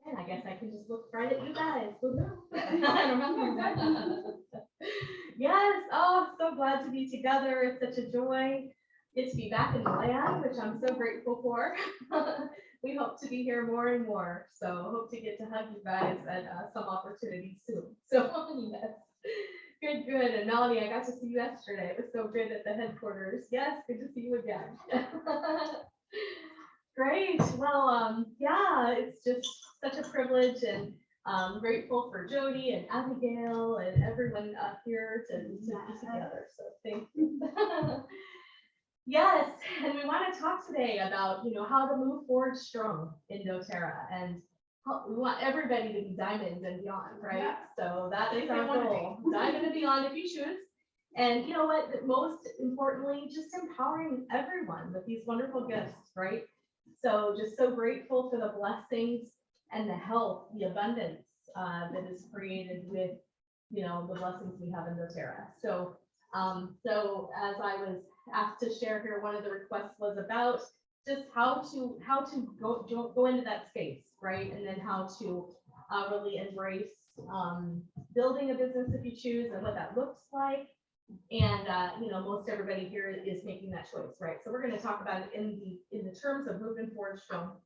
And I guess I can just look right at you guys. Who knows? I remember. Yes, oh, I'm so glad to be together. It's such a joy. Get to be back in the land, which I'm so grateful for. We hope to be here more and more. So hope to get to hug you guys at some opportunity soon. So yes, good, good. And Melanie, I got to see you yesterday. It was so good at the headquarters. Yes, good to see you again. Great. Well, yeah, it's just such a privilege, and grateful for Jody and Abigail and everyone up here to be together. So thank you. Yes, and we want to talk today about, how to move forward strong in doTERRA, and we want everybody to be diamond and beyond, right? Yeah. So that is If they our wanna goal, diamond and beyond if you choose. And you know what, most importantly, just empowering everyone with these wonderful gifts, right? So just so grateful for the blessings and the health, the abundance that is created with, the blessings we have in doTERRA. So as I was asked to share here, one of the requests was about just how to go into that space, right? And then how to really embrace building a business if you choose, and what that looks like. And most everybody here is making that choice, right? So we're going to talk about it in the terms of moving forward strong.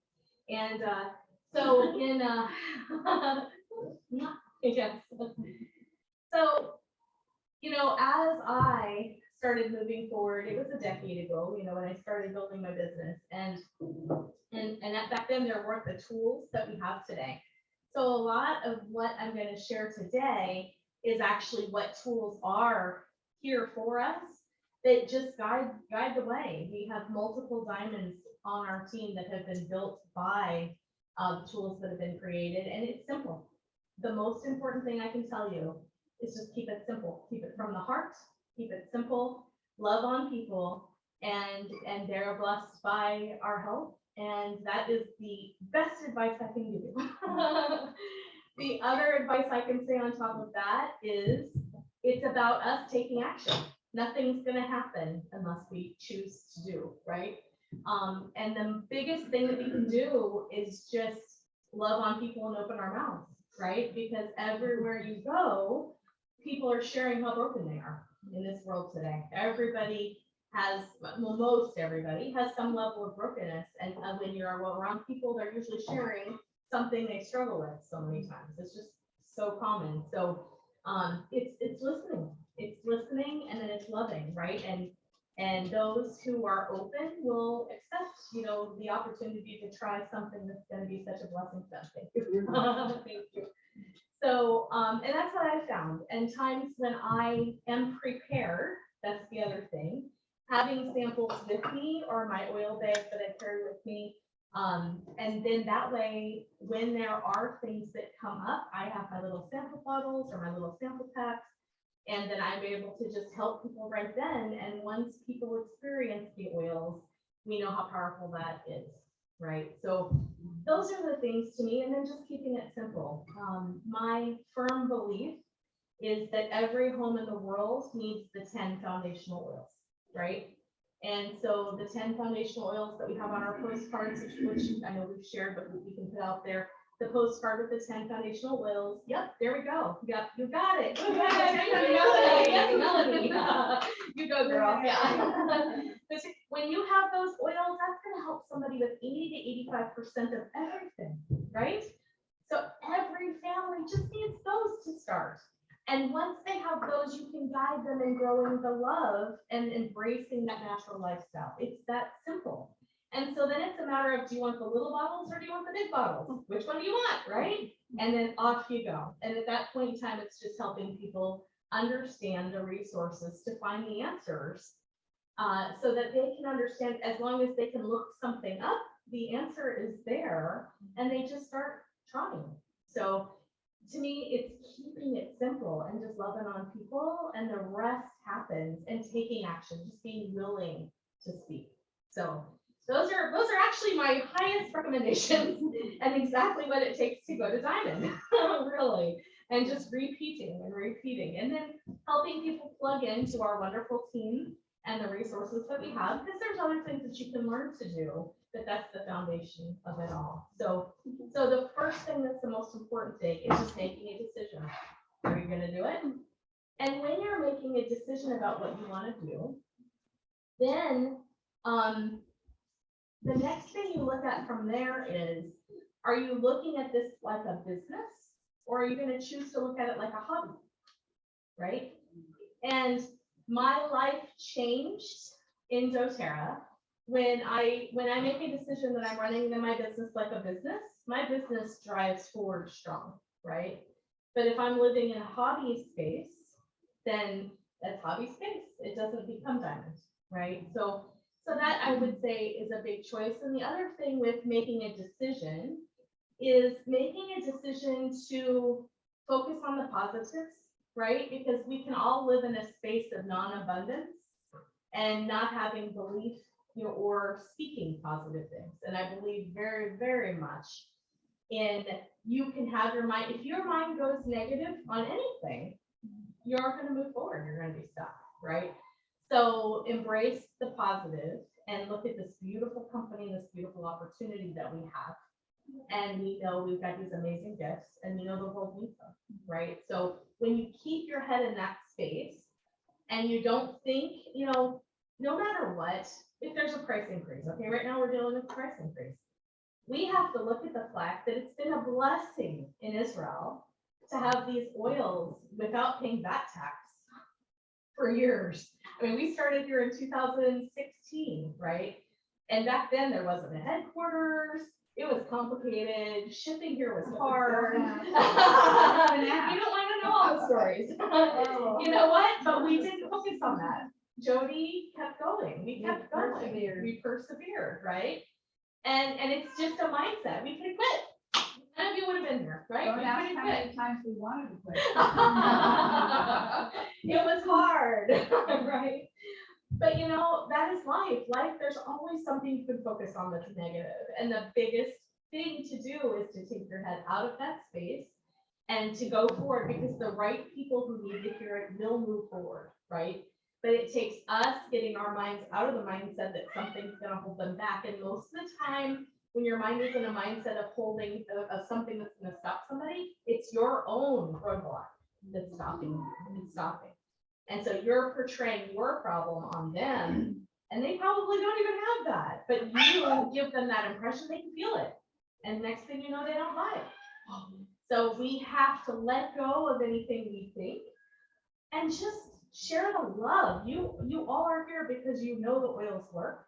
And so in yes. So as I started moving forward, it was a decade ago, when I started building my business, and back then there weren't the tools that we have today. So a lot of what I'm going to share today is actually what tools are here for us that just guide the way. We have multiple diamonds on our team that have been built by tools that have been created, and it's simple. The most important thing I can tell you is just keep it simple. Keep it from the heart. Keep it simple. Love on people, and they're blessed by our help. And that is the best advice I can give you. The other advice I can say on top of that is it's about us taking action. Nothing's going to happen unless we choose to do, right? And the biggest thing that we can do is just love on people and open our mouths, right? Because everywhere you go, people are sharing how broken they are in this world today. Everybody has, well, most everybody has some level of brokenness. And when you're around people, they're usually sharing something they struggle with so many times. It's just so common. So it's listening. It's listening, and then it's loving, right? And those who are open will accept, the opportunity to try something that's going to be such a blessing to them. Thank you. Thank you. So, and that's what I found. And times when I am prepared, that's the other thing, having samples with me or my oil bag that I carry with me. And then that way, when there are things that come up, I have my little sample bottles or my little sample packs, and then I'm able to just help people right then. And once people experience the oils, we know how powerful that is, right? So those are the things to me, and then just keeping it simple. My firm belief is that every home in the world needs the 10 foundational oils, right? And so the 10 foundational oils that we have on our postcards, which I know we've shared, but we can put out there, the postcard with the 10 foundational oils. Yep, there we go. Yep, you got it. Melanie. You go, girl. Yeah. When you have those oils, that's going to help somebody with 80 to 85% of everything, right? So every family just needs those to start. And once they have those, you can guide them in growing the love and embracing that natural lifestyle. It's that simple. And so then it's a matter of, do you want the little bottles or do you want the big bottles? Which one do you want, right? And then off you go. And at that point in time, it's just helping people understand the resources to find the answers, so that they can understand, as long as they can look something up, the answer is there, and they just start trying. So to me, it's keeping it simple and just loving on people, and the rest happens, and taking action, just being willing to speak. So those are actually my highest recommendations, and exactly what it takes to go to Diamond, really. And just repeating and repeating, and then helping people plug into our wonderful team and the resources that we have, because there's other things that you can learn to do, but that's the foundation of it all. So the first thing that's the most important thing is just making a decision. Are you gonna do it? And when you're making a decision about what you want to do, then the next thing you look at from there is, are you looking at this like a business, or are you going to choose to look at it like a hobby, right? And my life changed in doTERRA when I make a decision that I'm running my business like a business. My business drives forward strong, right? But if I'm living in a hobby space, then that's hobby space. It doesn't become diamond, right? So that I would say is a big choice. And the other thing with making a decision is making a decision to focus on the positives, right? Because we can all live in a space of non-abundance and not having belief, or speaking positive things. And I believe very, very much in, you can have your mind, if your mind goes negative on anything, you aren't going to move forward. You're going to be stuck, right? So embrace the positive and look at this beautiful company, this beautiful opportunity that we have. And we know we've got these amazing gifts, and we know the world needs them, right? So when you keep your head in that space and you don't think, no matter what, if there's a price increase, okay, right now we're dealing with price increase. We have to look at the fact that it's been a blessing in Israel to have these oils without paying VAT tax for years. I mean, we started here in 2016, right? And back then there wasn't a headquarters. It was complicated. Shipping here was hard. You don't want to know all the stories. You know what? But we didn't focus on that. Jody kept going. We kept going. We persevered, right? And it's just a mindset. We could quit. None of you would have been here, right? Don't ask how many times we wanted to quit. It was hard, right? But that is life. Life, there's always something you can focus on that's negative. And the biggest thing to do is to take your head out of that space and to go forward, because the right people who need to hear it will move forward, right? But it takes us getting our minds out of the mindset that something's going to hold them back. And most of the time, when your mind is in a mindset of holding of something that's going to stop somebody, it's your own roadblock that's stopping you. It's stopping. And so you're portraying your problem on them, and they probably don't even have that. But you give them that impression, they can feel it. And next thing you know, they don't buy it. So we have to let go of anything we think and just share the love. You all are here because you know the oils work.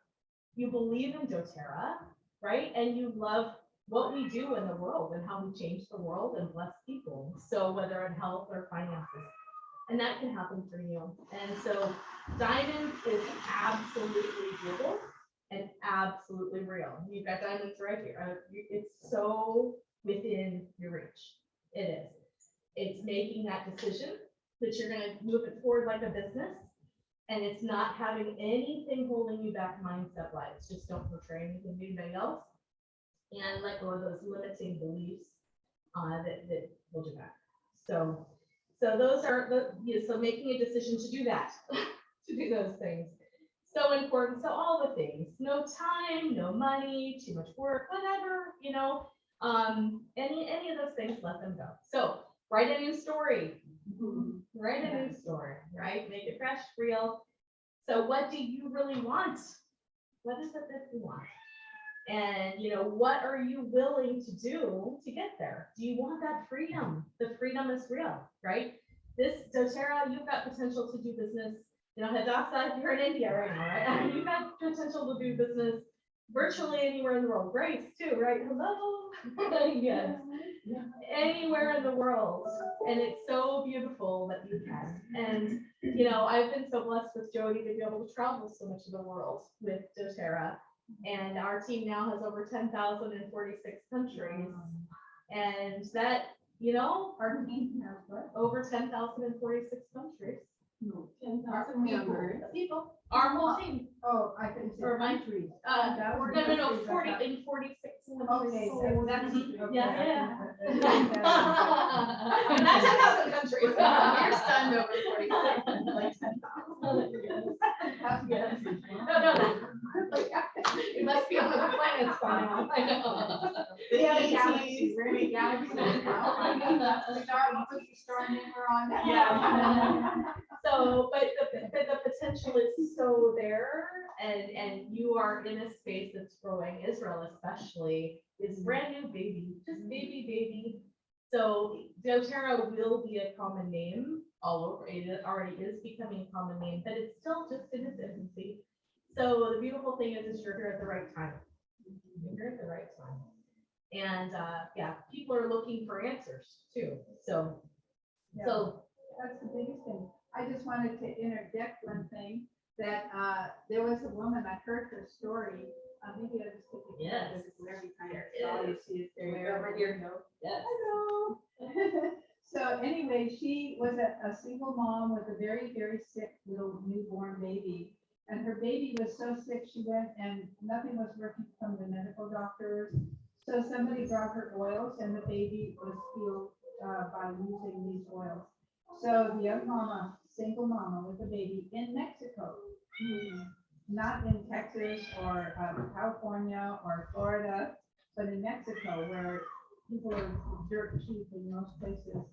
You believe in doTERRA, right? And you love what we do in the world and how we change the world and bless people. So whether in health or finances, and that can happen for you. And so diamonds is absolutely doable and absolutely real. You've got diamonds right here. It's so within your reach. It is. It's making that decision that you're going to move it forward like a business, and it's not having anything holding you back mindset wise. Just don't portray anything to anybody else, and let go of those limiting beliefs that hold you back. So those are so making a decision to do that, to do those things. So important. So all the things, no time, no money, too much work, whatever, any of those things, let them go. So write a new story. Write a new story, right? Make it fresh, real. So what do you really want? What is it that you want? And what are you willing to do to get there? Do you want that freedom? The freedom is real, right? This doTERRA, you've got potential to do business. Hadassah, you're in India right now, right? You've got potential to do business virtually anywhere in the world. Grace too, right? Hello. Yes. Anywhere in the world. And it's so beautiful that you can. And I've been so blessed with Jody to be able to travel so much of the world with doTERRA. And our team now has over 10,000 in 46 countries. And that, Pardon me, over 10,000 in 46 countries. no, 10,000 members. People, our whole team. Oh, I can say Or my- countries. No, 40 in 46 countries. Okay, so that's, okay. Yeah. I can- Not 10,000 countries. You're stunned over 46. Like 10,000. That's Yes. good. No, it must be on other planets by now. I know. Yeah, The galaxy, we're in a galaxy now. That's the star, what was the star name we're on? Yeah. So, but the potential is so there, and you are in a space that's growing. Israel especially is brand new baby, just baby. So doTERRA will be a common name all over. It already is becoming a common name, but it's still just in its infancy. So the beautiful thing is you're here at the right time. You're here at the right time. And yeah, people are looking for answers too. So Yeah. so That's the biggest thing. I just wanted to interject one thing, that there was a woman, I heard her story. Maybe I just take a Yes. every time There I saw it you is. see it. There you go, wherever right you here. go. yes. Hello. So anyway, she was a single mom with a very, very sick little newborn baby. And her baby was so sick, she went and nothing was working from the medical doctors. So somebody brought her oils and the baby was healed by using these oils. So the young mama, single mama with a baby in Mexico, not in Texas or California or Florida, but in Mexico where people are dirt cheap in most places.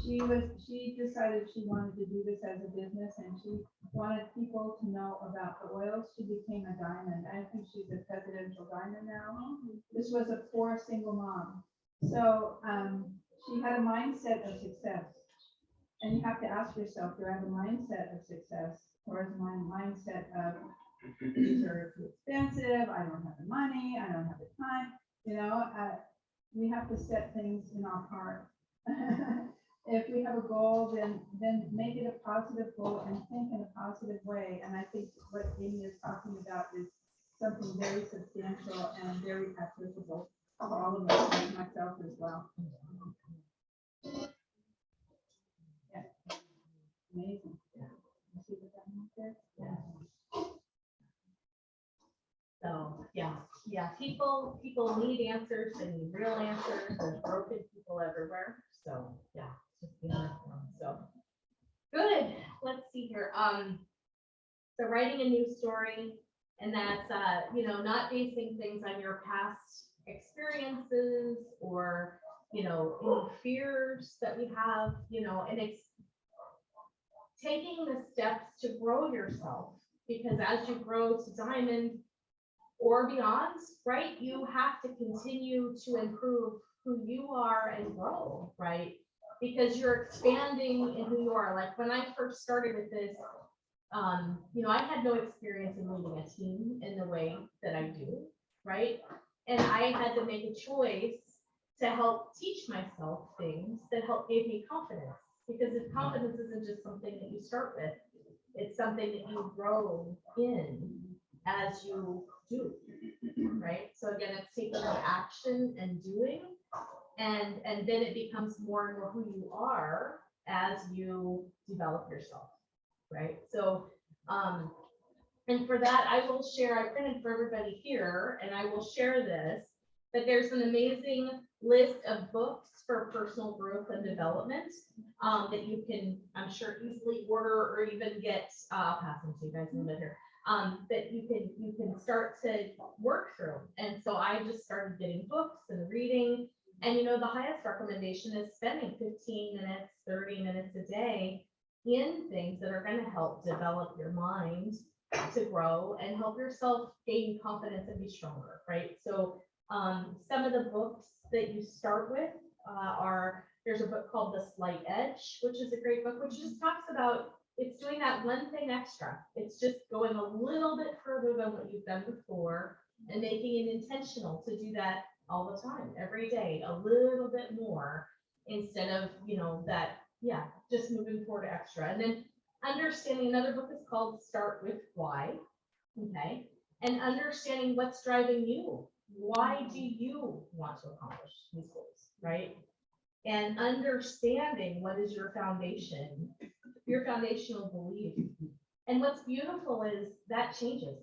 She decided she wanted to do this as a business and she wanted people to know about the oils. She became a diamond. I think she's a presidential diamond now. This was a poor single mom. So she had a mindset of success. And you have to ask yourself, do I have a mindset of success? Or is my mindset of these are too expensive, I don't have the money, I don't have the time, we have to set things in our heart. If we have a goal, then make it a positive goal and think in a positive way. And I think what Amy is talking about is something very substantial and very applicable to all of us, and myself as well. Yeah. Amazing. Yeah. You see what that means there? Yeah. So yeah, people need answers, they need real answers, there's broken people everywhere, so yeah, just being informed. So good, let's see here, so writing a new story, and that's not basing things on your past experiences or any fears that we have, and it's taking the steps to grow yourself, because as you grow to diamond or beyond, right, you have to continue to improve who you are and grow, right? Because you're expanding in who you are. Like when I first started with this, I had no experience in leading a team in the way that I do, right? And I had to make a choice to help teach myself things that give me confidence. Because if confidence isn't just something that you start with, it's something that you grow in as you do, right? So again, it's taking the action and doing, and then it becomes more and more who you are as you develop yourself, right? So, and for that, I will share, I printed for everybody here, and I will share this, that there's an amazing list of books for personal growth and development that you can, I'm sure, easily order or even get, I'll pass them to you guys in a minute here, that you can start to work through. And so I just started getting books and reading, and the highest recommendation is spending 15 minutes, 30 minutes a day in things that are going to help develop your mind to grow and help yourself gain confidence and be stronger, right? So some of the books that you start with there's a book called The Slight Edge, which is a great book, which just talks about, it's doing that one thing extra. It's just going a little bit further than what you've done before and making it intentional to do that all the time, every day, a little bit more instead of, just moving forward extra. And then understanding, another book is called Start With Why, okay? And understanding what's driving you. Why do you want to accomplish these goals, right? And understanding what is your foundation, your foundational belief. And what's beautiful is that changes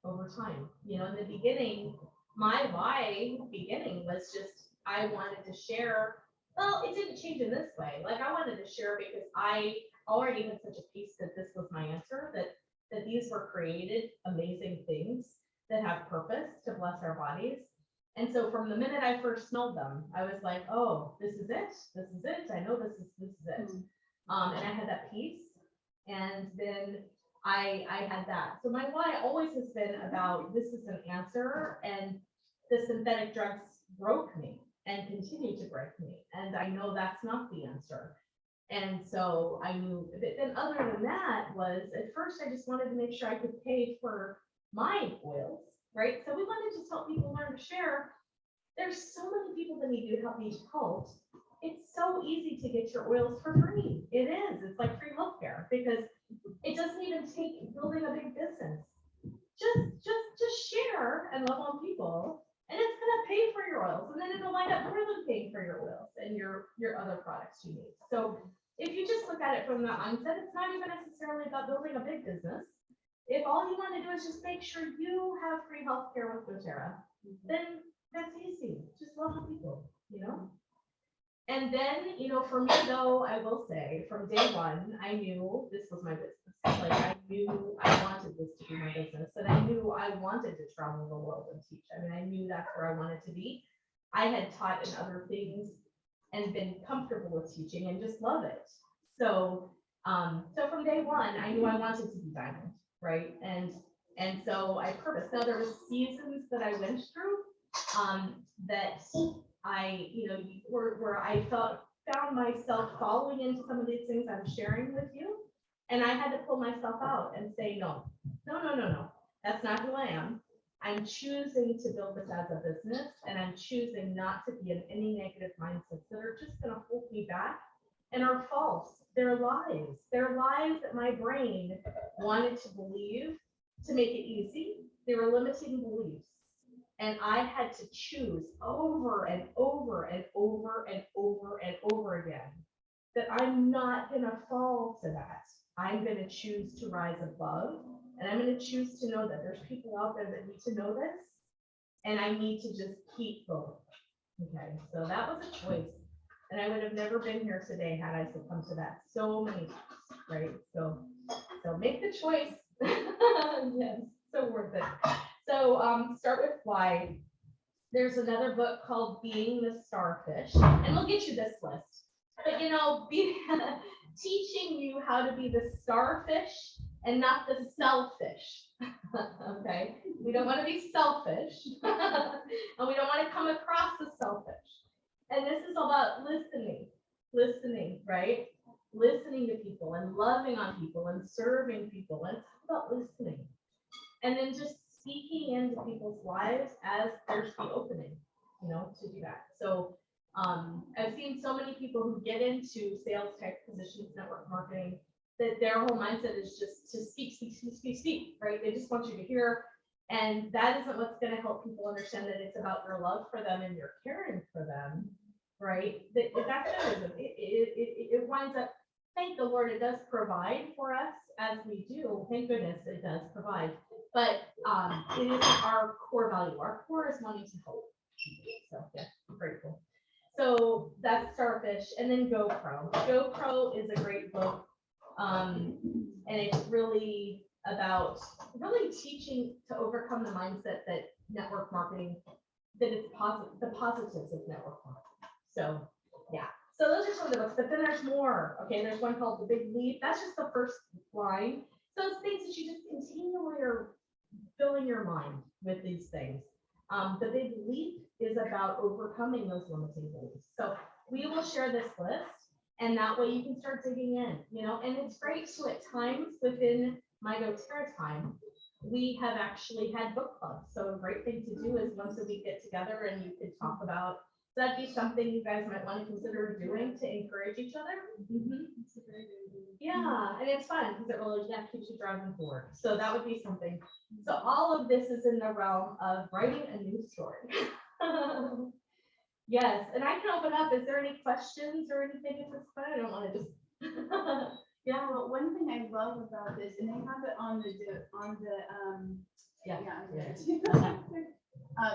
over time. In the beginning, my why beginning was just, I wanted to share. Well, it didn't change in this way. Like I wanted to share because I already had such a piece that this was my answer, that these were created amazing things that have purpose to bless our bodies. And so from the minute I first smelled them, I was like, oh, this is it. This is it. I know this is it. And I had that peace. And then I had that. So my why always has been about this is an answer, and the synthetic drugs broke me and continue to break me. And I know that's not the answer. And so I knew, but then other than that was, at first I just wanted to make sure I could pay for my oils, right? So we wanted to just help people learn to share. There's so many people that need to help each cult. It's so easy to get your oils for free. It is. It's like free healthcare because it doesn't even take building a big business. Just share and love on people, and it's gonna pay for your oils, and then it'll wind up more than paying for your oils and your other products you need. So if you just look at it from that mindset, it's not even necessarily about building a big business. If all you want to do is just make sure you have free healthcare with doTERRA, then that's easy. Just love on people, you know? And then, you know, for me though, I will say from day one, I knew this was my business. Like I knew I wanted this to be my business, and I knew I wanted to travel the world and teach. I mean, I knew that's where I wanted to be. I had taught in other things and been comfortable with teaching and just love it. So, so from day one, I knew I wanted to be Diamond, right? And so I purposed. Now there were seasons that I went through that I, you know, where I found myself falling into some of these things I'm sharing with you. And I had to pull myself out and say, no, that's not who I am. I'm choosing to build this as a business, and I'm choosing not to be in any negative mindsets that are just going to hold me back and are false. They're lies. They're lies that my brain wanted to believe to make it easy. They were limiting beliefs. And I had to choose over and over and over and over and over again that I'm not going to fall to that. I'm going to choose to rise above, and I'm going to choose to know that there's people out there that need to know this, and I need to just keep going. Okay, so that was a choice, and I would have never been here today had I succumbed to that so many times, right? So make the choice. Yes, so worth it. So start with why. There's another book called Being the Starfish, and we'll get you this list. But you know, teaching you how to be the starfish and not the selfish. Okay, we don't want to be selfish, and we don't want to come across as selfish. And this is about listening, right? Listening to people and loving on people and serving people. And it's about listening, and then just speaking into people's lives as there's the opening, you know, to do that. So I've seen so many people who get into sales type positions, network marketing, that their whole mindset is just to speak, right? They just want you to hear. And that isn't what's going to help people understand that it's about your love for them and your caring for them, right? It winds up, thank the Lord, it does provide for us as we do. Thank goodness it does provide. But it isn't our core value. Our core is wanting to help. So yeah, I'm grateful. So that's Starfish, and then GoPro. GoPro is a great book, and it's really about teaching to overcome the mindset that network marketing, that it's the positives of network marketing. So yeah, so those are some of the books, but then there's more. Okay, there's one called The Big Leap. That's just the first line. So it's things that you just continually are filling your mind with these things. The Big Leap is about overcoming those limiting beliefs. So we will share this list, and that way you can start digging in, you know, and it's great. So at times within my doTERRA time, we have actually had book clubs. So a great thing to do is once a week get together and you could talk about, that'd be something you guys might want to consider doing to encourage each other. It's a very good idea. Yeah, and it's fun because it really keeps you driving forward. So that would be something. So all of this is in the realm of writing a news story. Yes, and I can open up. Is there any questions or anything at this point? I don't want to just. Yeah, well, one thing I love about this, and they have it on the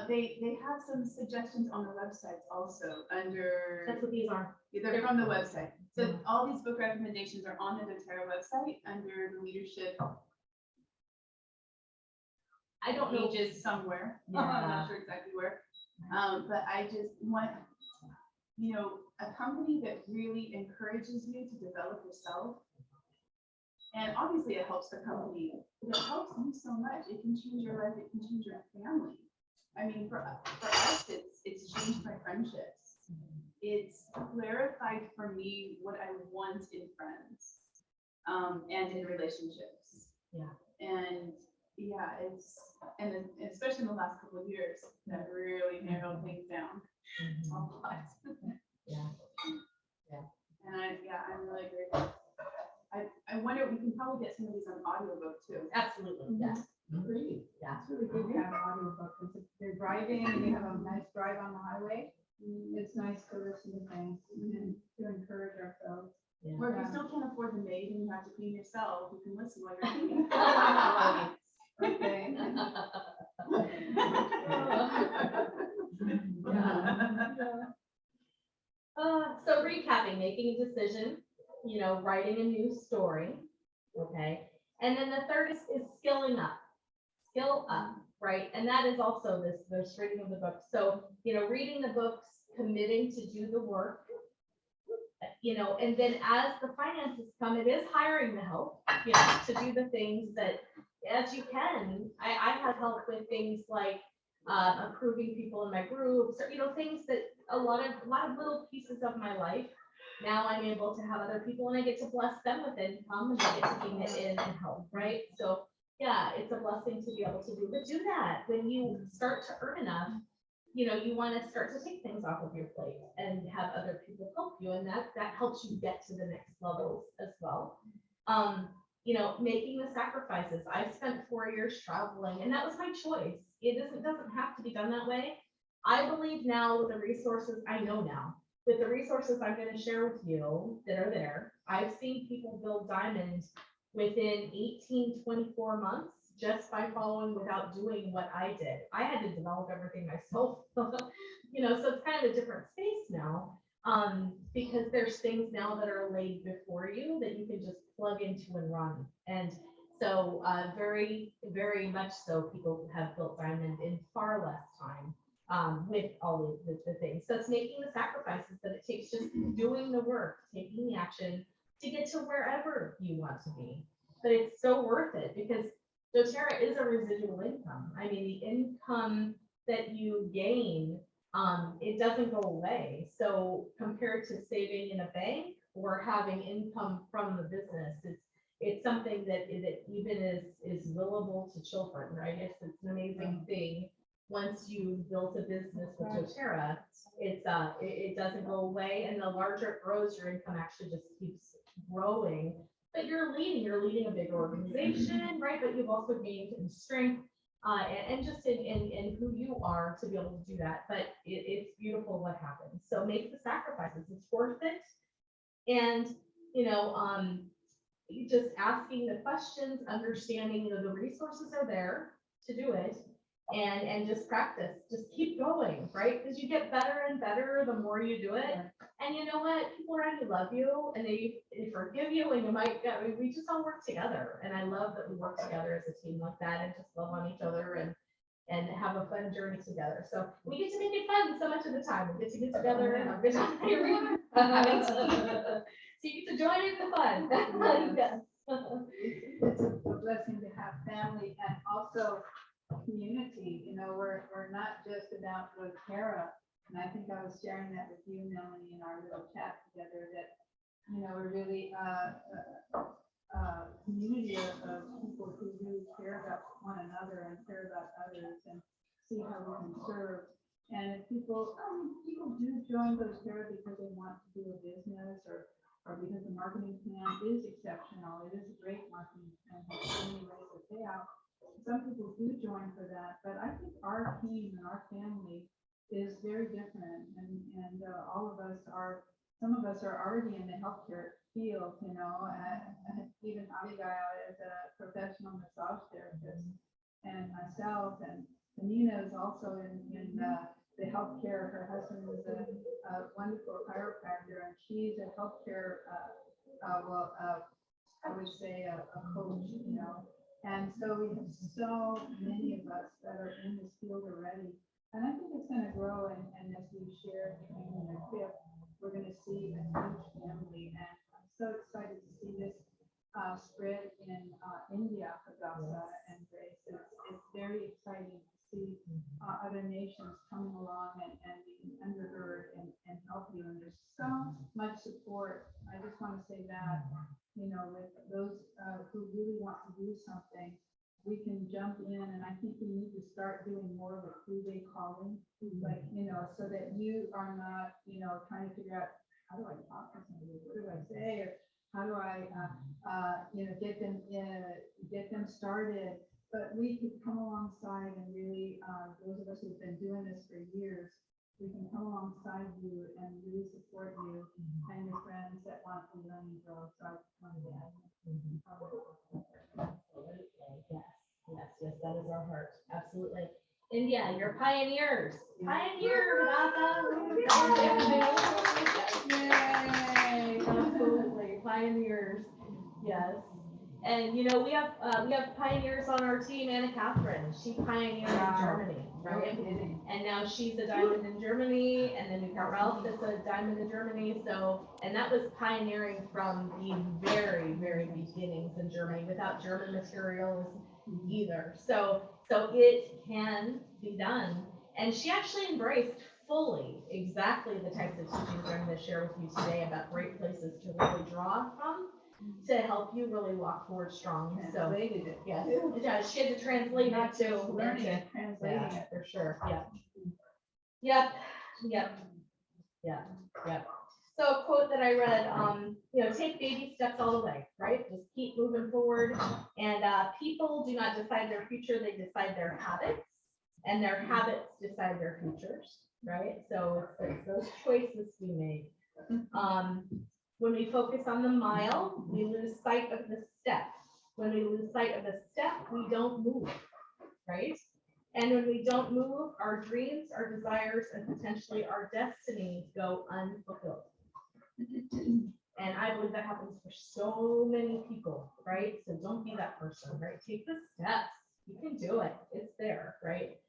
they have some suggestions on the websites also under. That's what these are. They're from the website. So all these book recommendations are on the doTERRA website under the leadership I don't know. ages somewhere. Yeah. I'm not sure exactly where. But I just want, a company that really encourages you to develop yourself. And obviously it helps the company, but it helps you so much. It can change your life, it can change your family. I mean, for us, it's changed my friendships. It's clarified for me what I want in friends, and in relationships. Yeah. And yeah, and especially in the last couple of years, that really narrowed things down a lot. Yeah. And I'm really grateful. I wonder, we can probably get some of these on audiobook too. Absolutely, yes. Great. Yeah. It's really good to have an audiobook, because if you're driving and you have a nice drive on the highway, it's nice to listen to things and to encourage ourselves. Or if you Yeah. still can't afford the maid and you have to clean yourself, you can listen while you're cleaning. Okay. So recapping, making a decision, writing a new story, okay? And then the third is skilling up, skill up, right? And that is also this reading of the book. So, reading the books, committing to do the work, and then as the finances come, it is hiring the help, to do the things that, as you can. I had help with things like approving people in my groups, or, things that a lot of little pieces of my life. Now I'm able to have other people and I get to bless them with income and they get to be knit in and help, right? So yeah, it's a blessing to be able to do, but do that when you start to earn enough. You want to start to take things off of your plate and have other people help you, and that helps you get to the next levels as well. Making the sacrifices. I spent 4 years traveling, and that was my choice. It doesn't have to be done that way. I believe now with the resources I know now, with the resources I'm going to share with you that are there, I've seen people build diamonds within 18, 24 months just by following without doing what I did. I had to develop everything myself, so it's kind of a different space now, because there's things now that are laid before you that you can just plug into and run. And so very, very much so, people have built diamond in far less time, with all of the things. So it's making the sacrifices that it takes, just doing the work, taking the action to get to wherever you want to be. But it's so worth it, because doTERRA is a residual income. I mean, the income that you gain, it doesn't go away. So compared to saving in a bank or having income from the business, it's something that even is willable to children, right? It's an amazing thing. Once you built a business with doTERRA, it doesn't go away, and the larger it grows, your income actually just keeps growing. But you're leading a big organization, right? But you've also gained in strength, and just in who you are to be able to do that. But it's beautiful what happens. So make the sacrifices. It's worth it. And just asking the questions, understanding, the resources are there to do it, and just practice, just keep going, right? Because you get better and better the more you do it. And you know what? People around you love you and they forgive you, and we just all work together. And I love that we work together as a team like that and just love on each other and have a fun journey together. So we get to make it fun so much of the time. We get to get together and have a good time having tea. So you get to join in the fun. Yes. It's a blessing to have family and also community. We're not just about doTERRA. And I think I was sharing that with you, Melanie, in our little chat together, that, we're really a community of people who really care about one another and care about others and see how we can serve. And if people do join doTERRA because they want to do a business or because the marketing plan is exceptional. It is a great marketing plan, has so many ways to pay out. Some people do join for that, but I think our team and our family is very different, and all of us are. Some of us are already in the healthcare field, even Abigail is a professional massage therapist, and myself, and Nina is also in the healthcare. Her husband is a wonderful chiropractor, and she's a healthcare, I would say a coach, And so we have so many of us that are in this field already. And I think it's gonna grow and as we share training and equip, we're gonna see a huge family. And I'm so excited to see this spread in India, Hadassah and Grace. It's very exciting to see other nations coming along and being undergird and help you. And there's so much support. I just want to say that, you know, with those who really want to do something, we can jump in, and I think we need to start doing more of a three-way calling, like, you know, so that you are not, you know, trying to figure out, how do I talk to somebody? What do I say? Or how do I, you know, get them started? But we could come alongside and really, those of us who've been doing this for years, we can come alongside you and really support you and your friends that want to learn and grow. So I just wanted to add that. Yes, that is our heart. Absolutely. India, you're pioneers. Pioneer, Yay, absolutely, pioneers. Yes. And you know, we have pioneers on our team. Anna Catherine, she pioneered in Germany, right? And now she's a diamond in Germany. And then we've got Ralph that's a diamond in Germany. So, and that was pioneering from the very, very beginnings in Germany without German materials either. So it can be done. And she actually embraced fully exactly the types of teachings I'm going to share with you today about great places to really draw from to help you really walk forward strong. So Translated it. yes, yeah, she had to translate Not it too. just learning it, translating Yeah, it. for sure. Yep. So a quote that I read, you know, take baby steps all the way, right? Just keep moving forward. And people do not decide their future, they decide their habits, and their habits decide their futures, right? So it's those choices we make. When we focus on the mile, we lose sight of the step. When we lose sight of the step, we don't move, right? And when we don't move, our dreams, our desires, and potentially our destiny go unfulfilled. And I believe that happens for so many people, right? So don't be that person, right? Take the steps. You can do it. It's there, right?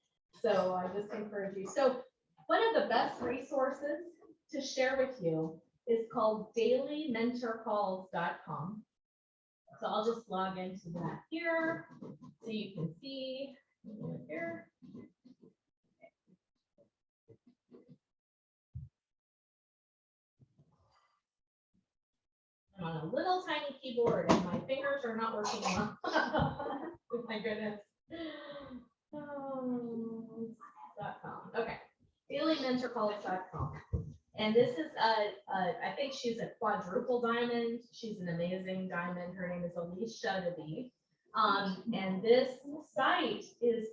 So I just encourage you. So one of the best resources to share with you is called dailymentorcalls.com. So I'll just log into that here so you can see here. I'm on a little tiny keyboard and my fingers are not working well. Oh my goodness. .com. Okay. Dailymentorcalls.com. And this is I think she's a quadruple diamond. She's an amazing diamond. Her name is Alicia DeBee. And this site is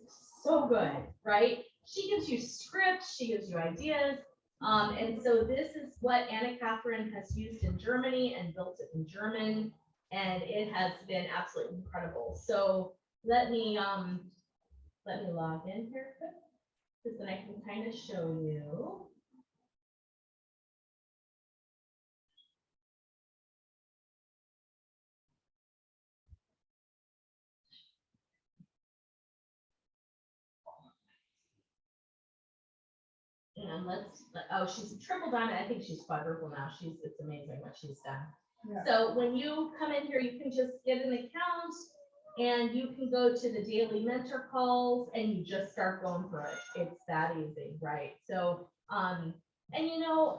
so good, right? She gives you scripts, she gives you ideas. And so this is what Anna Catherine has used in Germany and built it in German, and it has been absolutely incredible. So let me log in here quick, because then I can kind of show you. And she's a triple diamond. I think she's quadruple now. It's amazing what she's done. Yeah. So when you come in here, you can just get an account and you can go to the daily mentor calls and you just start going for it. It's that easy, right? So, and you know,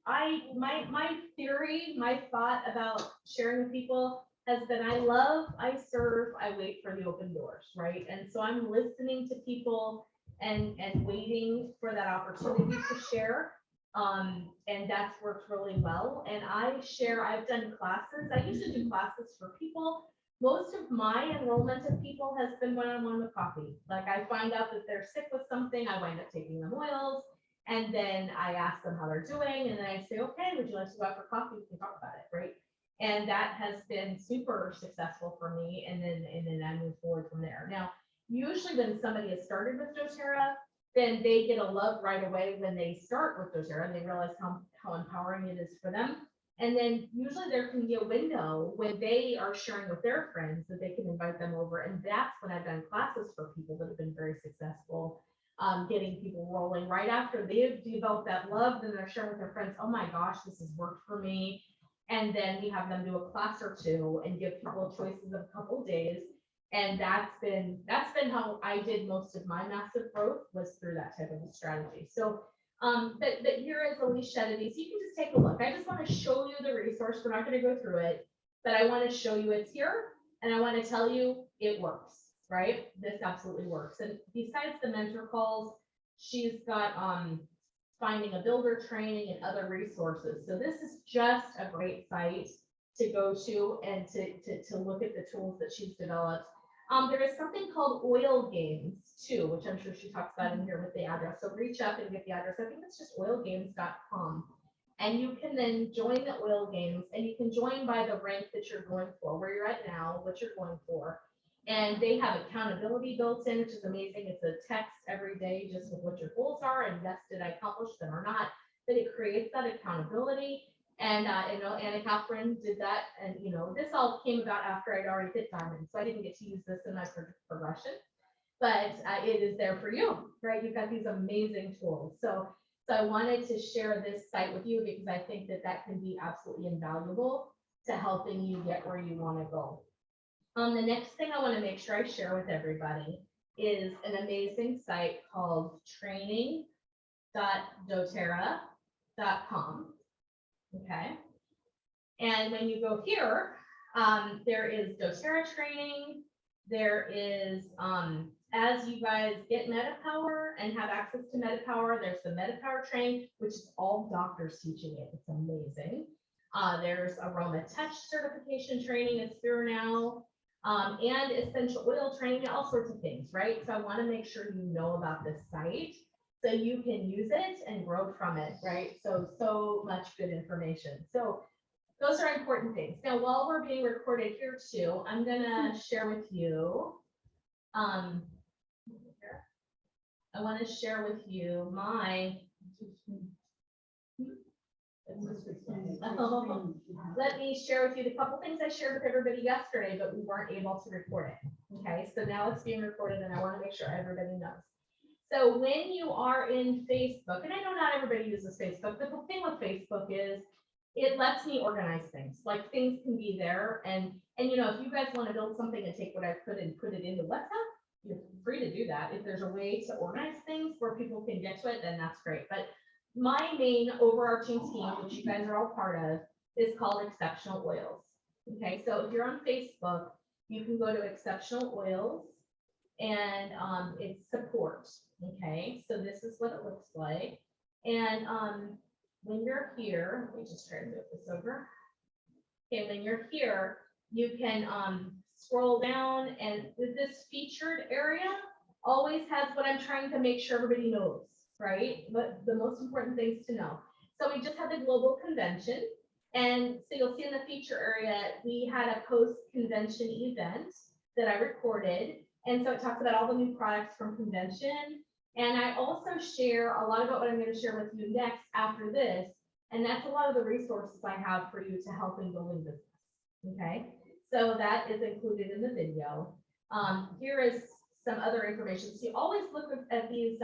my theory, my thought about sharing with people has been, I love, I serve, I wait for the open doors, right? And so I'm listening to people and waiting for that opportunity to share. And that's worked really well. And I've done classes. I used to do classes for people. Most of my enrollment of people has been one-on-one with coffee. Like I find out that they're sick with something, I wind up taking them oils, and then I ask them how they're doing, and then I say, okay, would you like to go out for coffee? We can talk about it, right? And that has been super successful for me. And then I move forward from there. Now, usually when somebody has started with doTERRA, then they get a love right away when they start with doTERRA and they realize how empowering it is for them. And then usually there can be a window when they are sharing with their friends that they can invite them over. And that's when I've done classes for people that have been very successful, getting people rolling right after they've developed that love, then they're sharing with their friends, oh my gosh, this has worked for me. And then we have them do a class or two and give people choices of a couple days. And that's been how I did most of my massive growth, was through that type of a strategy. So but here is Alicia Shededy. So you can just take a look. I just want to show you the resource. We're not going to go through it, but I want to show you it's here, and I want to tell you it works, right? This absolutely works. And besides the mentor calls, she's got finding a builder training and other resources. So this is just a great site to go to and to look at the tools that she's developed. There is something called Oil Games too, which I'm sure she talks about in here with the address. So reach up and get the address. I think it's just oilgames.com. And you can then join the Oil Games, and you can join by the rank that you're going for, where you're at now, what you're going for. And they have accountability built in, which is amazing. It's a text every day just with what your goals are, and yes, did I accomplish them or not? But it creates that accountability. And Anna Catherine did that, and this all came about after I'd already hit diamond, so I didn't get to use this in my progression, but it is there for you, right? You've got these amazing tools. So I wanted to share this site with you because I think that can be absolutely invaluable to helping you get where you want to go. The next thing I want to make sure I share with everybody is an amazing site called training.doterra.com. Okay. And when you go here, there is doTERRA training. There is, as you guys get MetaPower and have access to MetaPower, there's the MetaPower training, which is all doctors teaching it. It's amazing. There's Aroma Touch certification training. It's here now. And essential oil training, all sorts of things, right? So I want to make sure you know about this site, so you can use it and grow from it, right? So much good information. So those are important things. Now, while we're being recorded here too, I'm gonna share with you, I want to share with you my, let me share with you the couple things I shared with everybody yesterday, but we weren't able to record it. Okay, so now it's being recorded, and I want to make sure everybody knows. So when you are in Facebook, and I know not everybody uses Facebook, but the thing with Facebook is it lets me organize things. Like, things can be there, and if you guys want to build something and take what I put and put it into WhatsApp, you're free to do that. If there's a way to organize things where people can get to it, then that's great. But my main overarching team, which you guys are all part of, is called Exceptional Oils. Okay, so if you're on Facebook, you can go to Exceptional Oils, and it's support. Okay, so this is what it looks like. And when you're here, let me just try to move this over. Okay, when you're here, you can scroll down, and this featured area always has what I'm trying to make sure everybody knows, right? But the most important things to know. So we just had the global convention, and so you'll see in the feature area, we had a post-convention event that I recorded. And so it talks about all the new products from convention. And I also share a lot about what I'm going to share with you next after this. And that's a lot of the resources I have for you to help in building business. Okay, so that is included in the video. Here is some other information. So you always look at these,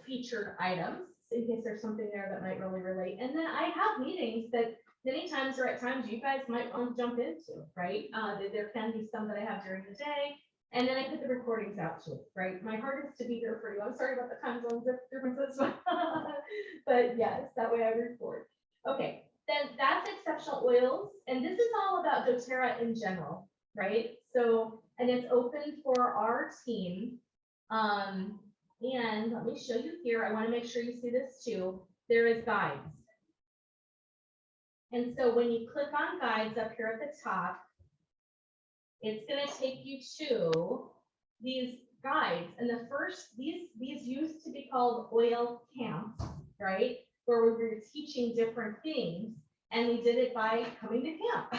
featured items in case there's something there that might really relate. And then I have meetings that many times or at times you guys might want to jump into, right? There can be some that I have during the day, and then I put the recordings out too, right? My heart is to be here for you. I'm sorry about the time zone differences, but yes, that way I record. Okay, then that's Exceptional Oils, and this is all about doTERRA in general, right? So, and it's open for our team. And let me show you here. I want to make sure you see this too. There is guides. And so when you click on guides up here at the top, it's going to take you to these guides. And the first, these used to be called oil camps, right? Where we were teaching different things, and we did it by coming to camp.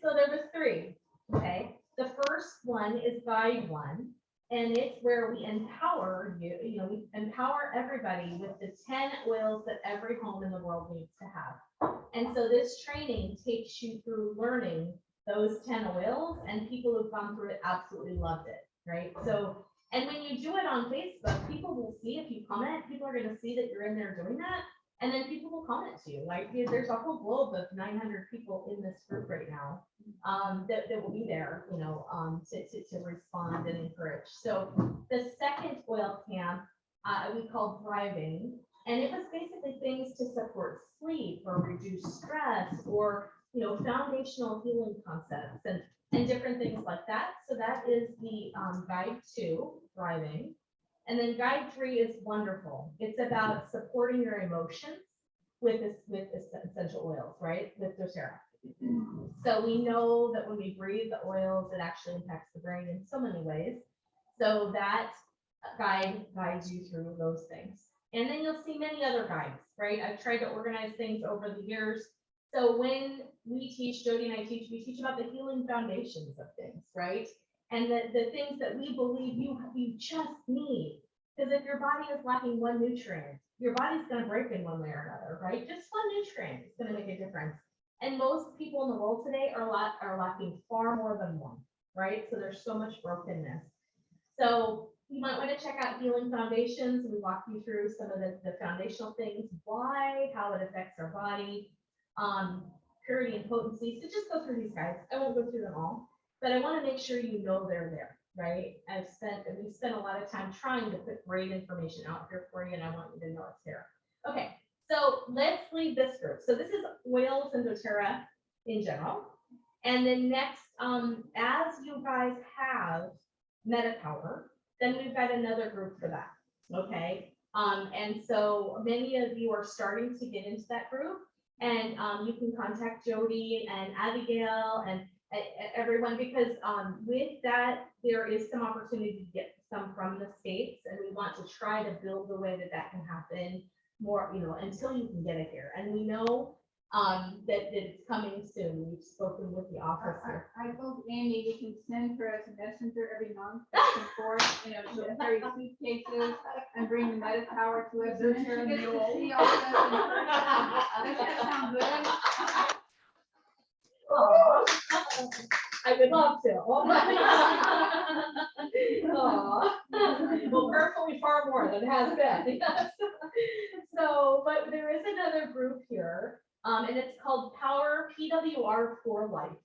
So there was 3, okay? The first one is guide 1. And it's where we empower you, we empower everybody with the 10 oils that every home in the world needs to have. And so this training takes you through learning those 10 oils, and people who've gone through it absolutely loved it, right? So, and when you do it on Facebook, people will see, if you comment, people are gonna see that you're in there doing that. And then people will comment to you, like there's a whole globe of 900 people in this group right now that will be there, to respond and encourage. So the second oil camp we called Thriving, and it was basically things to support sleep or reduce stress or foundational healing concepts and different things like that. So that is the guide 2, Thriving. And then guide 3 is Wonderful. It's about supporting your emotions with essential oils, right? With doTERRA. So we know that when we breathe the oils, it actually impacts the brain in so many ways. So that guide guides you through those things. And then you'll see many other guides, right? I've tried to organize things over the years. So when we teach, Jody and I teach, we teach about the healing foundations of things, right? And the things that we believe you just need. Because if your body is lacking one nutrient, your body's going to break in one way or another, right? Just one nutrient is going to make a difference. And most people in the world today are lacking far more than one, right? So there's so much brokenness. So you might want to check out Healing Foundations. We walk you through some of the foundational things, why, how it affects our body, purity and potency. So just go through these guys. I won't go through them all, but I want to make sure you know they're there, right? We spent a lot of time trying to put great information out here for you, and I want you to know it's there. Okay, so let's leave this group. So this is oils and doTERRA in general. And then next, as you guys have MetaPower, then we've got another group for that, okay? And so many of you are starting to get into that group, and you can contact Jody and Abigail and everyone, because with that, there is some opportunity to get some from the States, and we want to try to build the way that can happen more, until you can get it here. And we know that it's coming soon. We've spoken with the office here. I told Amy we can send her as a messenger every month back and forth, she'll carry suitcases and bring the MetaPower to us. And then she gets to see all of us. Does that sound good? Aw, I would love to. Aw. Well, personally, far more than it has been. So, but there is another group here, and it's called Power PWR for Life.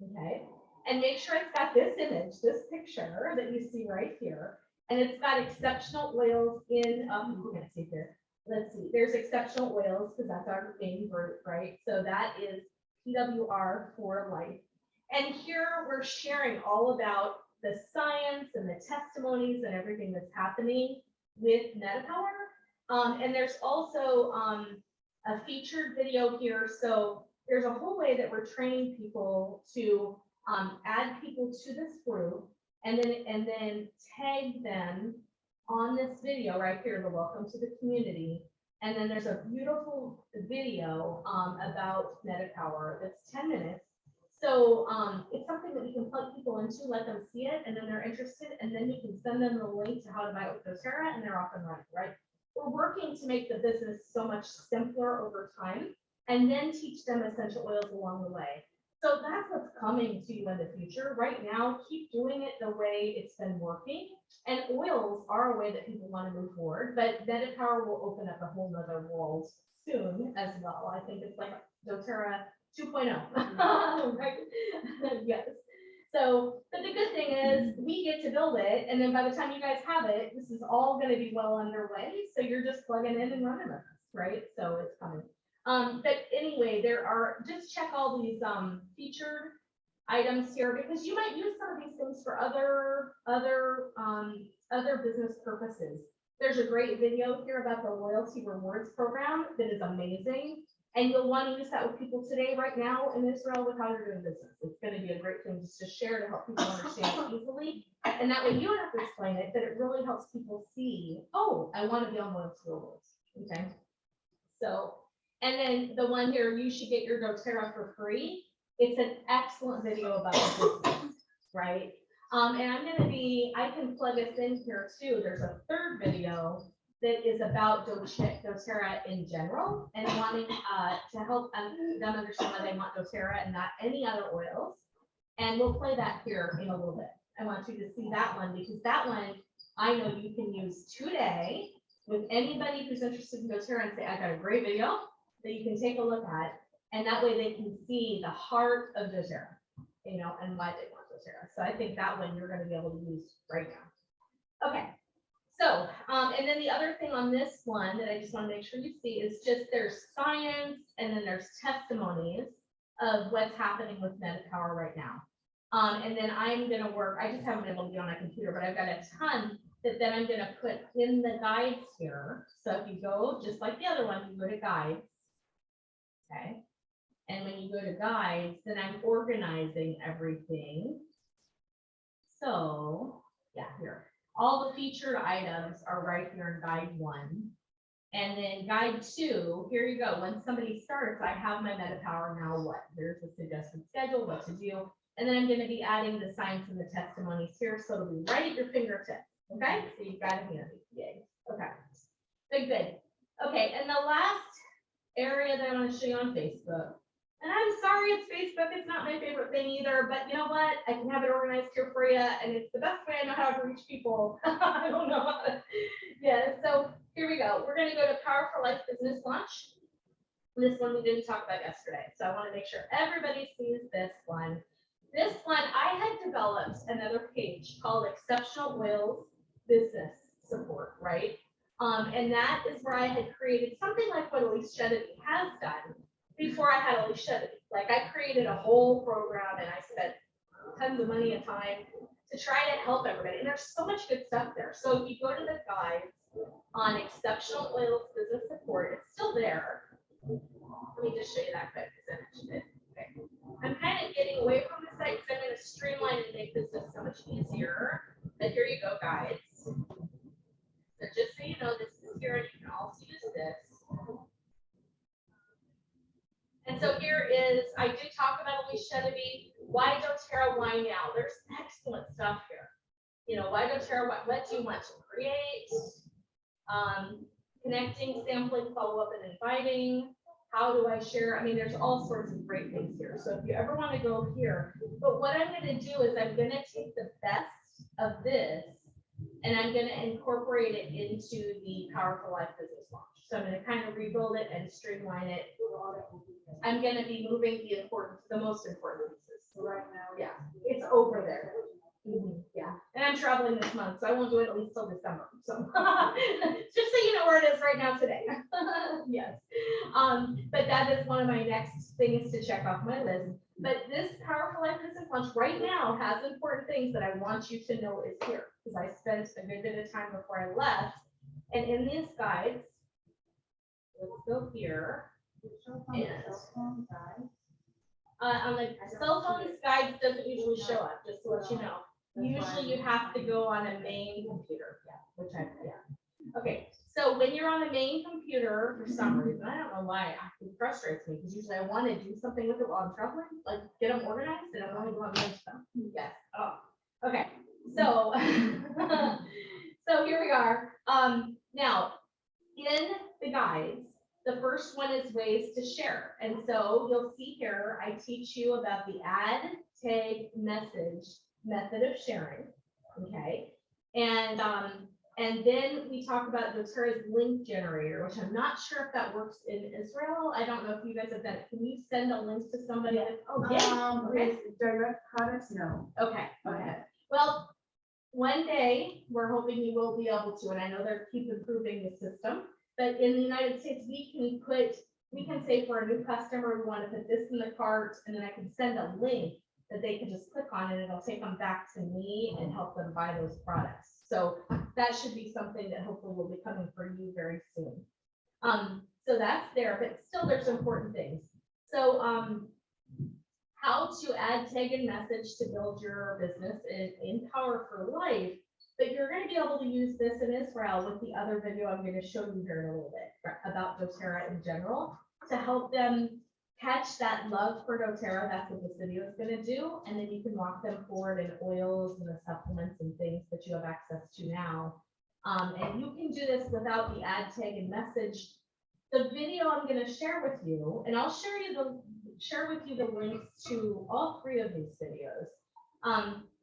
Okay, and make sure it's got this image, this picture that you see right here, and it's got exceptional oils in. You can't see here. Let's see. There's exceptional oils because that's our main group, right? So that is PWR for Life. And here we're sharing all about the science and the testimonies and everything that's happening with MetaPower. And there's also a featured video here. So there's a whole way that we're training people to add people to this group and then tag them on this video right here, the welcome to the community. And then there's a beautiful video about MetaPower that's 10 minutes. So it's something that we can plug people into, let them see it, and then they're interested, and then you can send them the link to how to buy it with doTERRA, and they're off and running, right? We're working to make the business so much simpler over time, and then teach them essential oils along the way. So that's what's coming to you in the future. Right now, keep doing it the way it's been working. And oils are a way that people want to move forward, but MetaPower will open up a whole nother world soon as well. I think it's like doTERRA 2.0. Right? Yes. So, but the good thing is we get to build it, and then by the time you guys have it, this is all going to be well underway. So you're just plugging in and running with us, right? So it's coming. But anyway, just check all these featured items here, because you might use some of these things for other business purposes. There's a great video here about the loyalty rewards program that is amazing. And you'll want to use that with people today, right now in Israel, with how you're doing business. It's going to be a great thing just to share to help people understand it easily. And that way you don't have to explain it, but it really helps people see, oh, I want to be on loyalty rewards. Okay. So, and then the one here, you should get your doTERRA for free. It's an excellent video about the business, right? And I can plug us in here too. There's a third video that is about doTERRA in general and wanting to help them understand why they want doTERRA and not any other oils. And we'll play that here in a little bit. I want you to see that one because that one I know you can use today with anybody who's interested in doTERRA and say, I got a great video that you can take a look at. And that way they can see the heart of doTERRA, and why they want doTERRA. So I think that one you're going to be able to use right now. Okay. So, and then the other thing on this one that I just want to make sure you see is just there's science and then there's testimonies of what's happening with MetaPower right now. And then I'm going to work, I just haven't been able to be on my computer, but I've got a ton that then I'm going to put in the guides here. So if you go, just like the other one, you go to guides. Okay. And when you go to guides, then I'm organizing everything. So yeah, here. All the featured items are right here in guide 1. And then guide 2, here you go. When somebody starts, I have my MetaPower now what? There's a suggested schedule, what to do. And then I'm going to be adding the science and the testimonies here. So it'll be right at your fingertips. Okay, so you've got it handy. Yay. Okay, good. Okay, and the last area that I want to show you on Facebook. And I'm sorry, it's Facebook. It's not my favorite thing either, but you know what? I can have it organized here for you, and it's the best way I know how to reach people. I don't know how to. Yeah, so here we go. We're going to go to Power for Life Business Launch. This one we didn't talk about yesterday, so I want to make sure everybody sees this one. This one, I had developed another page called Exceptional Oils Business Support, right? And that is where I had created something like what Elise Sheddy has done before I had Elise Sheddy. Like I created a whole program and I spent tons of money and time to try to help everybody. And there's so much good stuff there. So if you go to the guides on Exceptional Oils Business Support, it's still there. Let me just show you that quick because I mentioned it. Okay. I'm kind of getting away from the site because I'm going to streamline and make this just so much easier. But here you go, guides. So just so you know, this is here and you can also use this. And so here is, I do talk about Elise Sheddy. Why doTERRA, why now? There's excellent stuff here. Why doTERRA, what do you want to create? Connecting, sampling, follow-up, and inviting. How do I share? I mean, there's all sorts of great things here. So if you ever want to go here, but what I'm going to do is I'm going to take the best of this and I'm going to incorporate it into the Power for Life Business Launch. So I'm going to kind of rebuild it and streamline it. I'm going to be moving the most important pieces. So right now, Yeah, it's over there. Yeah, and I'm traveling this month, so I won't do it at least till December. So just so you know where it is right now today. Yes, but that is one of my next things to check off my list. But this Powerful Life Business Launch right now has important things that I want you to know is here because I spent a good bit of time before I left. And in these guides, let's go here. On the cell phone guides doesn't usually show up, just to let you know. Usually you have to go on a main computer, Okay, so when you're on the main computer, for some reason, I don't know why, it frustrates me, because usually I want to do something with it while I'm traveling, like get them organized, and I want to go on the stuff. Yes, oh, okay, so, so here we are. Now, in the guides, the first one is ways to share. And so you'll see here, I teach you about the add, tag, message method of sharing. Okay. And then we talk about doTERRA's link generator, which I'm not sure if that works in Israel. I don't know if you guys have done it. Can you send a link to somebody? Yeah. Oh, yeah. Okay. Direct products, no. Okay. Okay. Well, one day we're hoping you will be able to, and I know they're keep improving the system. But in the United States, we can say for a new customer, we want to put this in the cart, and then I can send a link that they can just click on and it'll take them back to me and help them buy those products. So that should be something that hopefully will be coming for you very soon. So that's there, but still there's important things. So how to add, tag, and message to build your business in Power for Life. But you're going to be able to use this in Israel with the other video I'm going to show you here in a little bit about doTERRA in general to help them catch that love for doTERRA, that's what this video is gonna do, and then you can walk them forward in oils and the supplements and things that you have access to now. And you can do this without the ad tag and message. The video I'm gonna share with you, and I'll share with you the links to all 3 of these videos.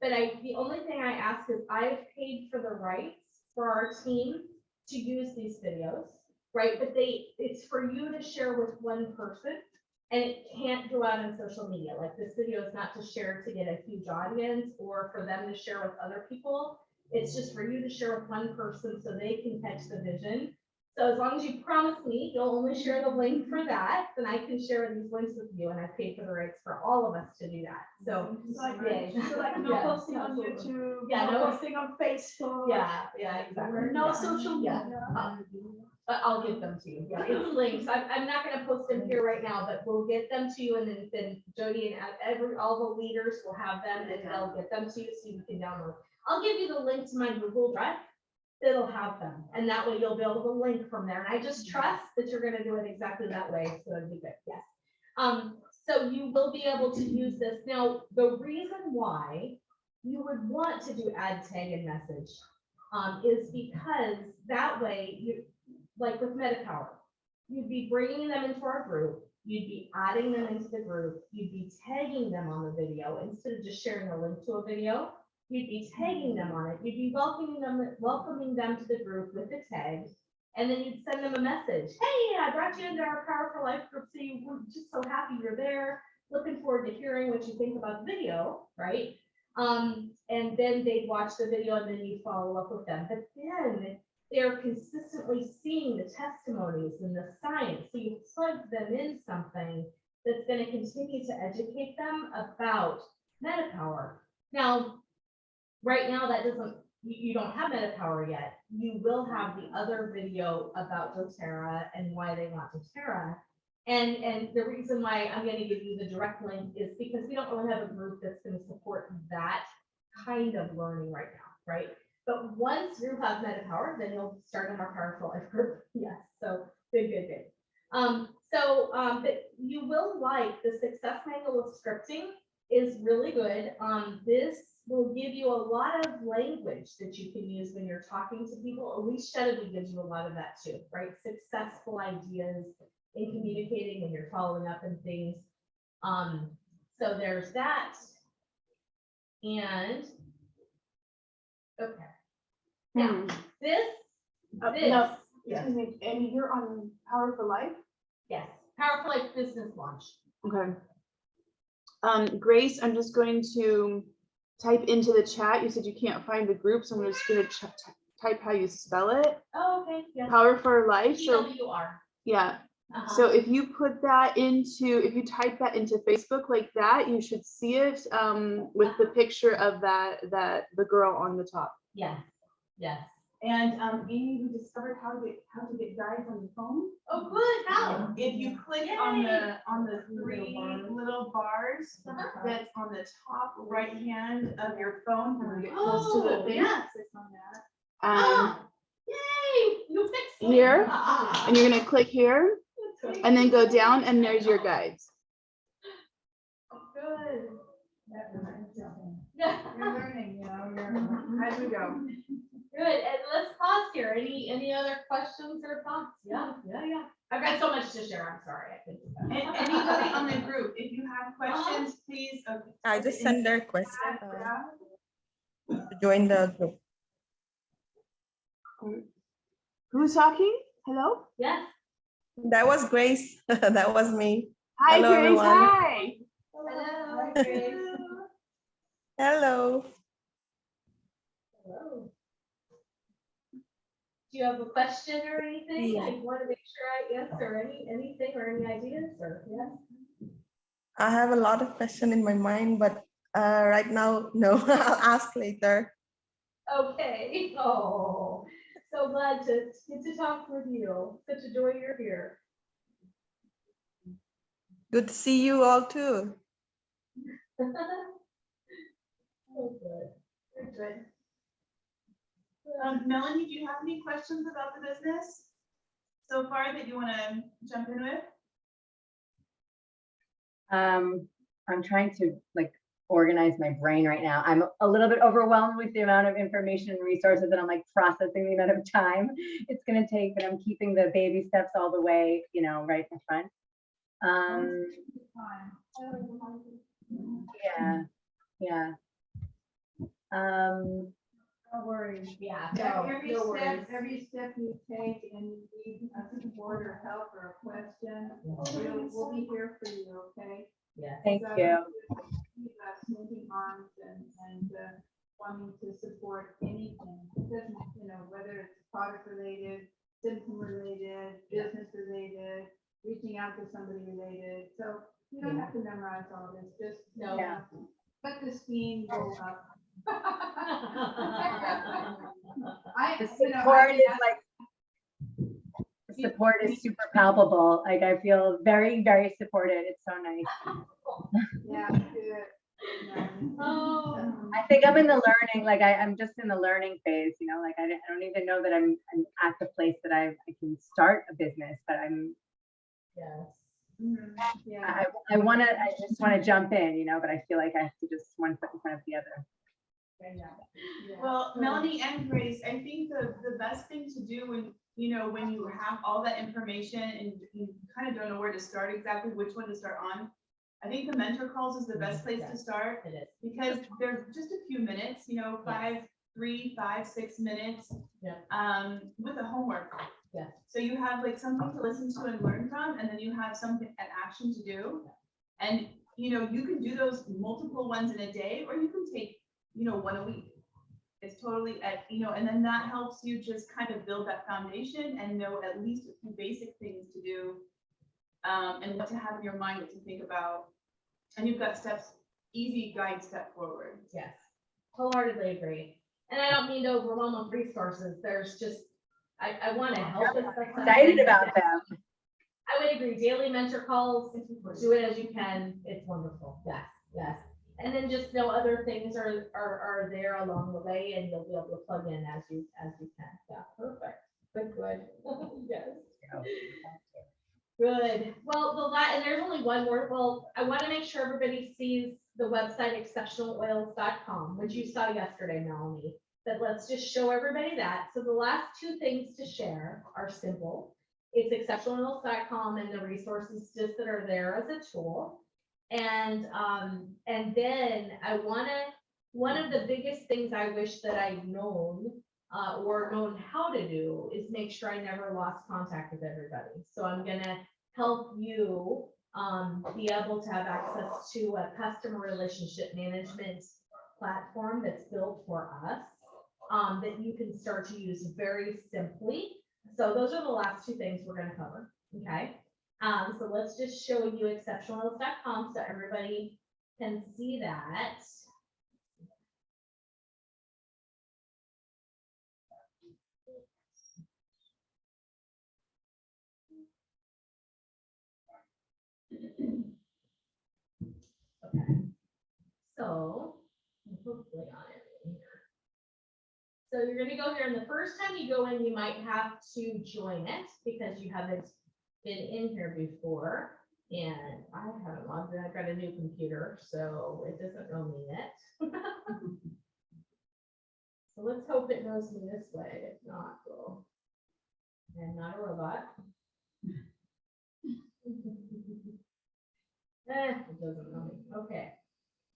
But the only thing I ask is I've paid for the rights for our team to use these videos, right? But it's for you to share with one person, and it can't go out on social media. Like, this video is not to share to get a huge audience or for them to share with other people. It's just for you to share with one person so they can catch the vision. So as long as you promise me you'll only share the link for that, then I can share these links with you, and I paid for the rights for all of us to do that. So, Like, yeah. so like no Yeah, posting on absolutely. YouTube, Yeah, no no- posting on Facebook. Yeah, exactly. No Yeah. social Yeah. media. But I'll give them to you. Yeah, it's links. I'm not gonna post them here right now, but we'll get them to you, and then Jody and all the leaders will have them, and they'll get them to you so you can download. I'll give you the link to my Google Drive. It'll have them, and that way you'll be able to link from there. And I just trust that you're gonna do it exactly that way, so it'll be good, yes. So you will be able to use this. Now, the reason why you would want to do ad tag and message is because that way you, like with MetaPower, you'd be bringing them into our group, you'd be adding them into the group, you'd be tagging them on the video instead of just sharing a link to a video. You'd be tagging them on it. You'd be welcoming them to the group with the tags, and then you'd send them a message. Hey, I brought you into our Power for Life group, so we're just so happy you're there. Looking forward to hearing what you think about the video, right? And then they'd watch the video, and then you follow up with them. But then they're consistently seeing the testimonies and the science, so you plug them in something that's going to continue to educate them about MetaPower. Now, right now, that doesn't, you don't have MetaPower yet. You will have the other video about doTERRA and why they want doTERRA. And the reason why I'm going to give you the direct link is because we don't really have a group that's going to support that kind of learning right now, right? But once you have MetaPower, then you'll start in our Powerful Life group. Yes, so good. But you will like the Success Manual of Scripting is really good. This will give you a lot of language that you can use when you're talking to people. Elise Shedley gives you a lot of that too, right? Successful ideas in communicating when you're following up and things. So there's that. And okay. Now this. No, Yes. excuse me, Amy, you're on Power for Life? Yes, Powerful Life Business Launch. Okay. Grace, I'm just going to type into the chat. You said you can't find the group, so I'm just going to type how you spell it. Oh, okay. Yes. Power for Life. So PWR. yeah. Uh-huh. So if you put that into, if you type that into Facebook like that, you should see it with the picture of the girl on the top. Yes. Yes. And Amy, we discovered how to get guides on the phone. Oh, good. How? If you click on the 3 little bars that's on the top right hand of your phone, when you get close to the thing. Yes. Click on that. Yay! You fixed it. Here, Ah. and you're gonna click here, and then go down, and there's your guides. Good. That reminds me. Yeah. You're learning, As we go. Good. And let's pause here. Any other questions or thoughts? Yeah. I've got so much to share. I'm sorry. I couldn't do that. And anybody on the group, if you have questions, please. I just sent the request Yeah. to join the group. Who's talking? Hello? Yes. That was Grace. That was me. Hi, Hello, Grace. everyone. Hi. Hello. Hello. Hello. Do you have a question or anything? Yeah. I want to make sure I answer anything or any ideas or yes. I have a lot of questions in my mind, but right now, no, I'll ask later. Okay. Oh, so glad to get to talk with you. Such a joy you're here. Good to see you all too. Oh, good. Very good. Melanie, do you have any questions about the business so far that you want to jump in with? I'm trying to like organize my brain right now. I'm a little bit overwhelmed with the amount of information and resources that I'm like processing the amount of time it's going to take, but I'm keeping the baby steps all the way, you know, right in front. Yeah, yeah. No worries. Yeah, Every no worries. every step you take and you need support or help or a question, we'll be here for you, okay? Yeah. Thank So, you. keep us moving arms and wanting to support anything, doesn't, you know, whether it's product related, symptom related, business related, reaching out to somebody related. So you don't have to memorize all this, just No. Yeah. let the steam go up. The You know, support is I- like, the support is super palpable. Like I feel very, very supported. It's so nice. Yeah, good. Yeah. Oh. I think I'm in the learning, like I'm just in the learning phase, you know, like I don't even know that I'm at the place that I can start a business, but Yes. Mhm. Yeah. I just want to jump in, you know, but I feel like I have to just one foot in front of the other. Yeah. Well, Melanie and Grace, I think the best thing to do when, you know, when you have all that information and you kind of don't know where to start exactly, which one to start on, I think the mentor calls is the best place to start It is. because they're just a few minutes, you know, 3, 5, 6 minutes. Yeah. With a homework. Yeah. So you have like something to listen to and learn from, and then you have something, an action to do. And, you know, you can do those multiple ones in a day, or you can take, you know, one a week. It's totally you know, and then that helps you just kind of build that foundation and know at least a few basic things to do. And what to have in your mind, what to think about. And you've got steps, easy guide step forward. Yes, wholeheartedly agree. And I don't mean to overwhelm with resources. There's just, I want to help as best I Excited can. about them. I would agree. Daily mentor calls, do it as you can. It's wonderful. Yes, yes. And then just know other things are there along the way, and you'll be able to plug in as you can. Yeah, perfect. Good. Yes. Good. Well, and there's only one more. Well, I want to make sure everybody sees the website exceptionaloils.com, which you saw yesterday, Melanie. But let's just show everybody that. So the last two things to share are simple. It's exceptionaloils.com and the resources just that are there as a tool. And then I one of the biggest things I wish that I'd known or known how to do is make sure I never lost contact with everybody. So I'm gonna help you be able to have access to a customer relationship management platform that's built for us that you can start to use very simply. So those are the last two things we're gonna cover, okay? So let's just show you exceptionaloils.com so everybody can see that. Okay. So hopefully on it here. So you're gonna go here, and the first time you go in, you might have to join it because you haven't been in here before. And I haven't logged in. I've got a new computer, so it doesn't know me yet. So let's hope it knows me this way. If not, well, I'm not a robot. It doesn't know me. Okay.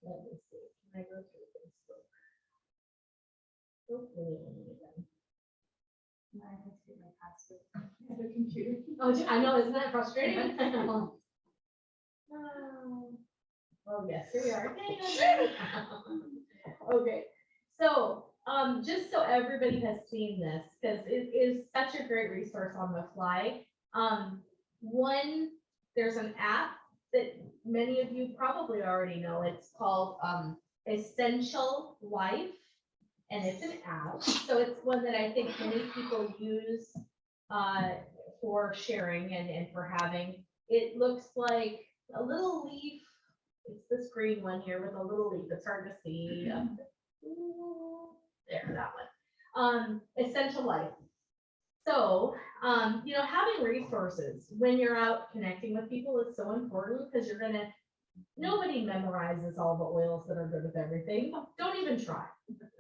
Let me see. Can I go through Facebook? Hopefully it will again. I have to get my password. The computer. Oh, I know, isn't that frustrating? Oh, yes, here we are. Okay, so, just so everybody has seen this, because it is such a great resource on the fly. There's an app that many of you probably already know. It's called, Essential Life. And it's an app, so it's one that I think many people use for sharing and for having. It looks like a little leaf. It's this green one here with a little leaf. It's hard to see. There, that one. Essential Life. So, you know, having resources when you're out connecting with people is so important because you're gonna Nobody memorizes all the oils that are good with everything. Don't even try,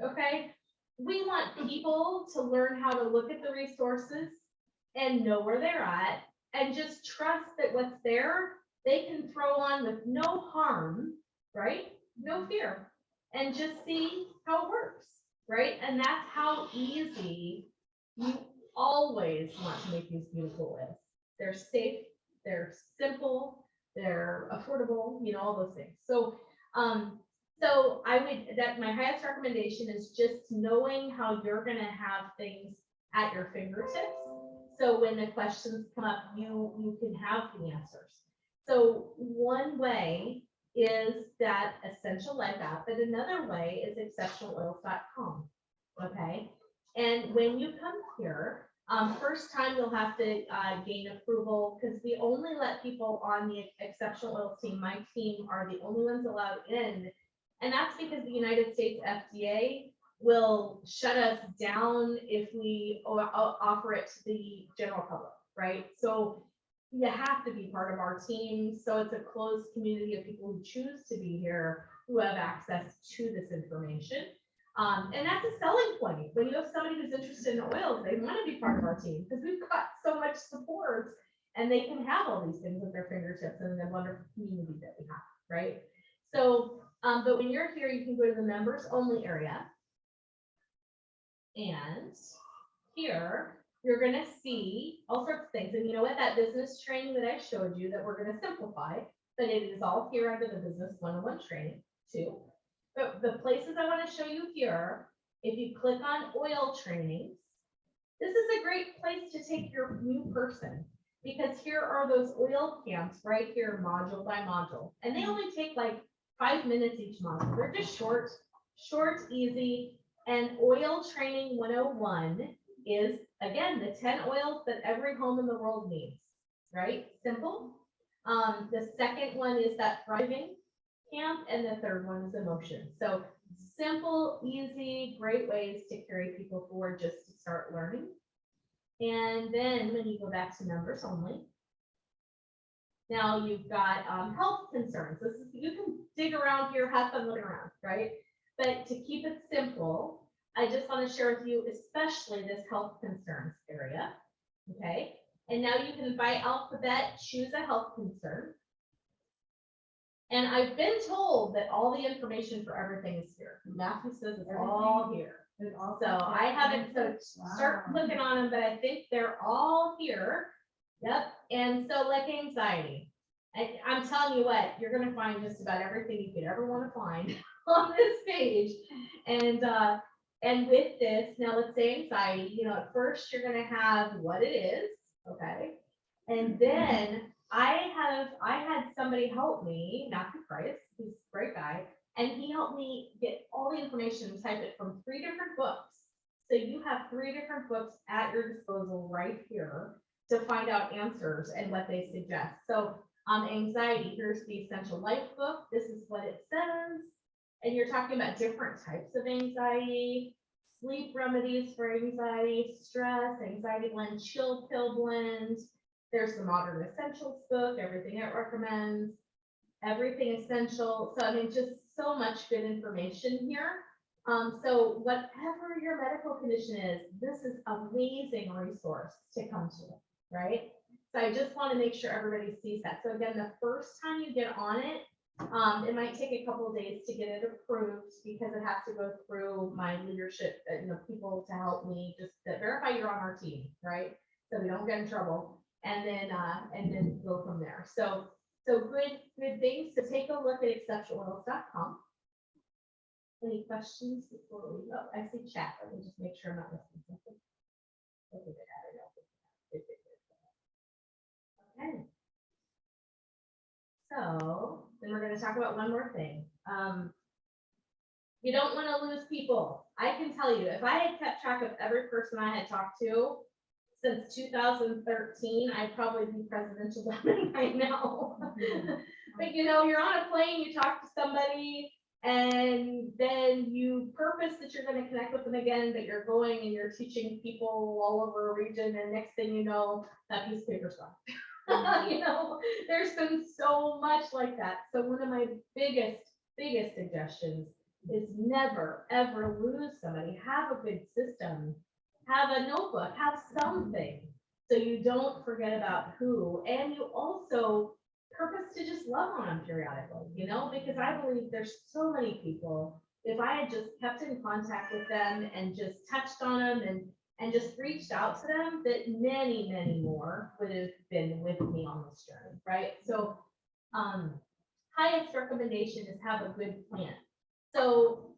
okay? We want people to learn how to look at the resources and know where they're at and just trust that what's there, they can throw on with no harm, right? No fear, and just see how it works, right? And that's how easy you always want to make these beautiful oils. They're safe, they're simple, they're affordable, you know, all those things. So, so I would, that my highest recommendation is just knowing how you're gonna have things at your fingertips. So when the questions come up, you can have the answers. So one way is that Essential Life app, but another way is exceptionaloils.com. Okay, and when you come here, first time you'll have to gain approval because we only let people on the Exceptional Oils team. My team are the only ones allowed in, and that's because the United States FDA will shut us down if we offer it to the general public, right? So you have to be part of our team. So it's a closed community of people who choose to be here, who have access to this information. And that's a selling point. When you have somebody who's interested in oils, they want to be part of our team because we've got so much support and they can have all these things at their fingertips in the wonderful community that we have, right? So, but when you're here, you can go to the members only area. And here, you're gonna see all sorts of things. And you know what, that business training that I showed you that we're gonna simplify, but it is all here under the Business 101 training too. But the places I wanna show you here, if you click on oil trainings, this is a great place to take your new person because here are those oil camps right here, module by module. And they only take like 5 minutes each module. They're just short, easy. And Oil Training 101 is, again, the 10 oils that every home in the world needs, right? Simple. The second one is that Thriving camp, and the third one is Emotion. So simple, easy, great ways to carry people forward just to start learning. And then when you go back to members only, now you've got health concerns. This is, you can dig around here, have fun looking around, right? But to keep it simple, I just want to share with you, especially this health concerns area, okay? And now you can, by alphabet, choose a health concern. And I've been told that all the information for everything is here. Matthew says it's all here. So I haven't, so start looking on them, but I think they're all here. Yep, and so like anxiety. I'm telling you what, you're gonna find just about everything you could ever want to find on this page. And with this, now let's say anxiety, you know, at first you're gonna have what it is, okay? And then I had somebody help me, Matthew Price, he's a great guy, and he helped me get all the information, type it from 3 different books. So you have 3 different books at your disposal right here to find out answers and what they suggest. So anxiety, here's the Essential Life book. This is what it says. And you're talking about different types of anxiety, sleep remedies for anxiety, stress, anxiety blend, chill pill blend. There's the Modern Essentials book, everything it recommends, everything essential. So I mean, just so much good information here. So whatever your medical condition is, this is amazing resource to come to, right? So I just want to make sure everybody sees that. So again, the first time you get on it, it might take a couple of days to get it approved because it has to go through my leadership, people to help me just to verify you're on our team, right? So we don't get in trouble, and then go from there. So good things. So take a look at exceptionaloils.com. Any questions before we go? I see chat. Let me just make sure I'm not missing something. Okay. So then we're going to talk about one more thing. You don't want to lose people. I can tell you, if I had kept track of every person I had talked to since 2013, I'd probably be presidential donor right now. But you know, you're on a plane, you talk to somebody, and then you purpose that you're going to connect with them again, but you're going and you're teaching people all over a region, and next thing you know, that piece of paper's gone. You know, there's been so much like that. So one of my biggest suggestions is never, ever lose somebody. Have a good system, have a notebook, have something. So you don't forget about who, and you also purpose to just love on them periodically, you know, because I believe there's so many people. If I had just kept in contact with them and just touched on them and just reached out to them, that many more would have been with me on this journey, right? So, highest recommendation is have a good plan. So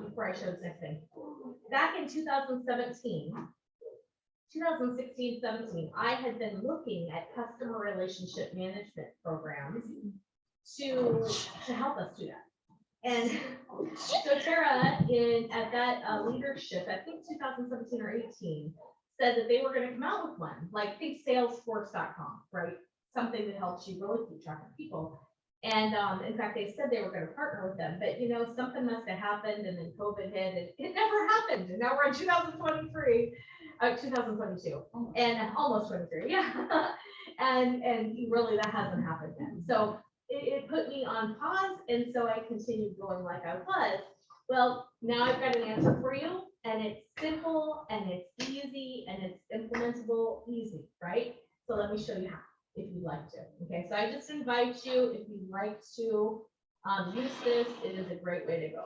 before I show this next thing, back in 2017, 2016, 17, I had been looking at customer relationship management programs to help us do that. And so Tara, at that leadership, I think 2017 or 18, said that they were going to come out with one, like think salesforce.com, right? Something that helps you really keep track of people. And in fact, they said they were going to partner with them, but you know, something must have happened and then COVID hit and it never happened. And now we're in 2022, and almost 23, yeah. and really that hasn't happened yet. So it put me on pause, and so I continued going like I was. Well, now I've got an answer for you, and it's simple, and it's easy, and it's implementable easy, right? So let me show you how, if you'd like to. Okay, so I just invite you, if you'd like to use this, it is a great way to go.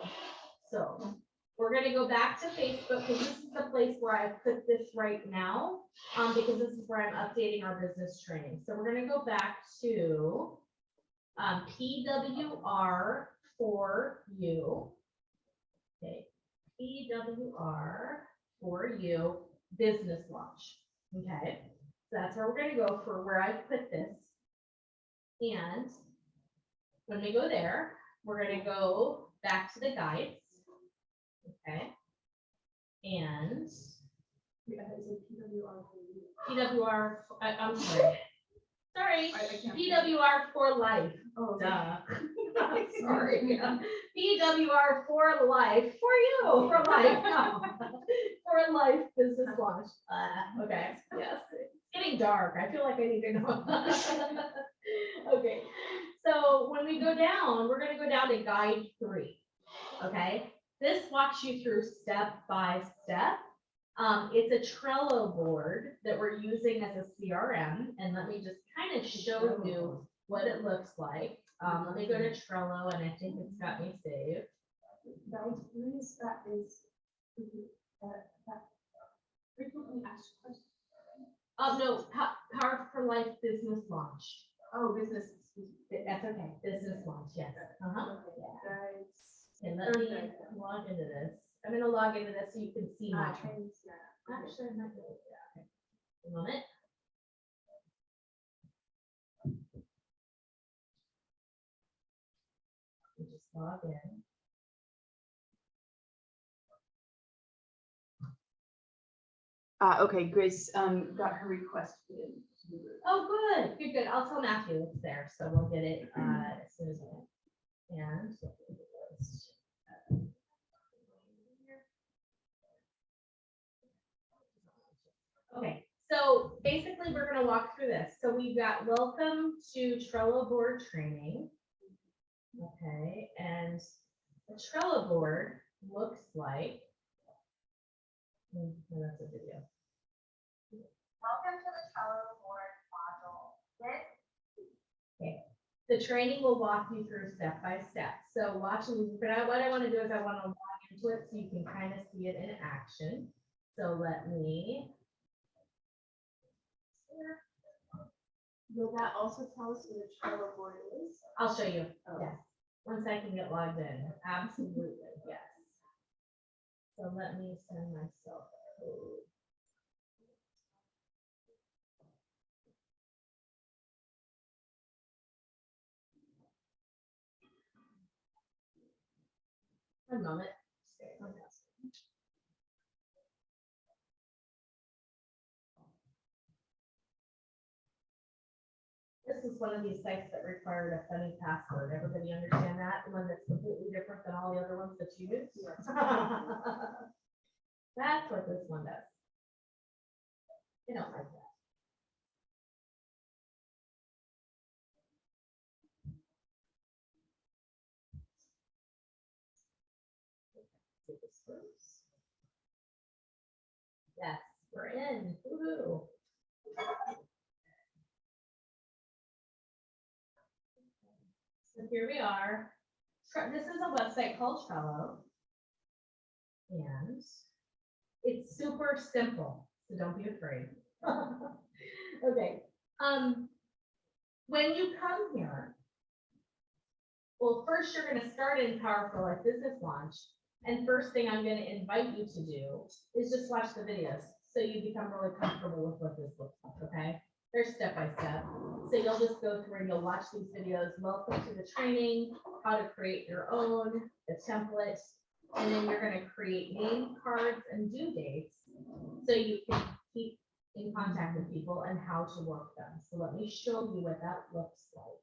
So we're going to go back to Facebook, because this is the place where I put this right now, because this is where I'm updating our business training. So we're going to go back to PWR for you. Okay, PWR for you business launch. Okay, so that's where we're going to go for where I put this. And when we go there, we're going to go back to the guides. Okay, and PWR, I'm sorry. Sorry, PWR for life. Oh, duh. I'm sorry. PWR for life, for you, for life. No. For life business launch. Okay, yes. It's getting dark. I feel like I need to know. Okay, so when we go down, we're going to go down to guide 3. Okay, this walks you through step by step. It's a Trello board that we're using as a CRM, and let me just kind of show you what it looks like. Let me go to Trello, and I think it's got me saved. Frequently asked questions. No, Power for Life business launch. Oh, business. Excuse me. That's okay, business launch, yes. Guys. And let me log into this. I'm gonna log into this so you can see my. Training. Actually, I'm not gonna do that. Okay. A moment. Let me just log in. Okay, Grace got her request put in. Oh, good. I'll tell Matthew it's there, so we'll get it as soon as we can. And so okay, so basically we're gonna walk through this. So we've got welcome to Trello board training. Okay, and the Trello board looks like, no, that's a video. Welcome to the Trello board module. Okay, the training will walk you through step by step. So watching, but what I want to do is I want to log into it so you can kind of see it in action. So let me. Will that also tell us what a Trello board is? I'll show you. Oh. Yes. Once I can get logged in. Absolutely. Yes. So let me send myself a code. One moment. This is one of these sites that required a funny password. Everybody understand that? The one that's completely different than all the other ones that you use? That's what this one does. I don't like that. Yes, we're in. Woohoo. So here we are. This is a website called Trello. And it's super simple, so don't be afraid. Okay. When you come here, well, first you're going to start in Powerful Life Business Launch. And first thing I'm going to invite you to do is just watch the videos so you become really comfortable with what this looks like, okay? They're step by step. So you'll just go through and you'll watch these videos. Welcome to the training, how to create your own, the template, and then you're going to create name cards and due dates so you can keep in contact with people and how to work them. So let me show you what that looks like.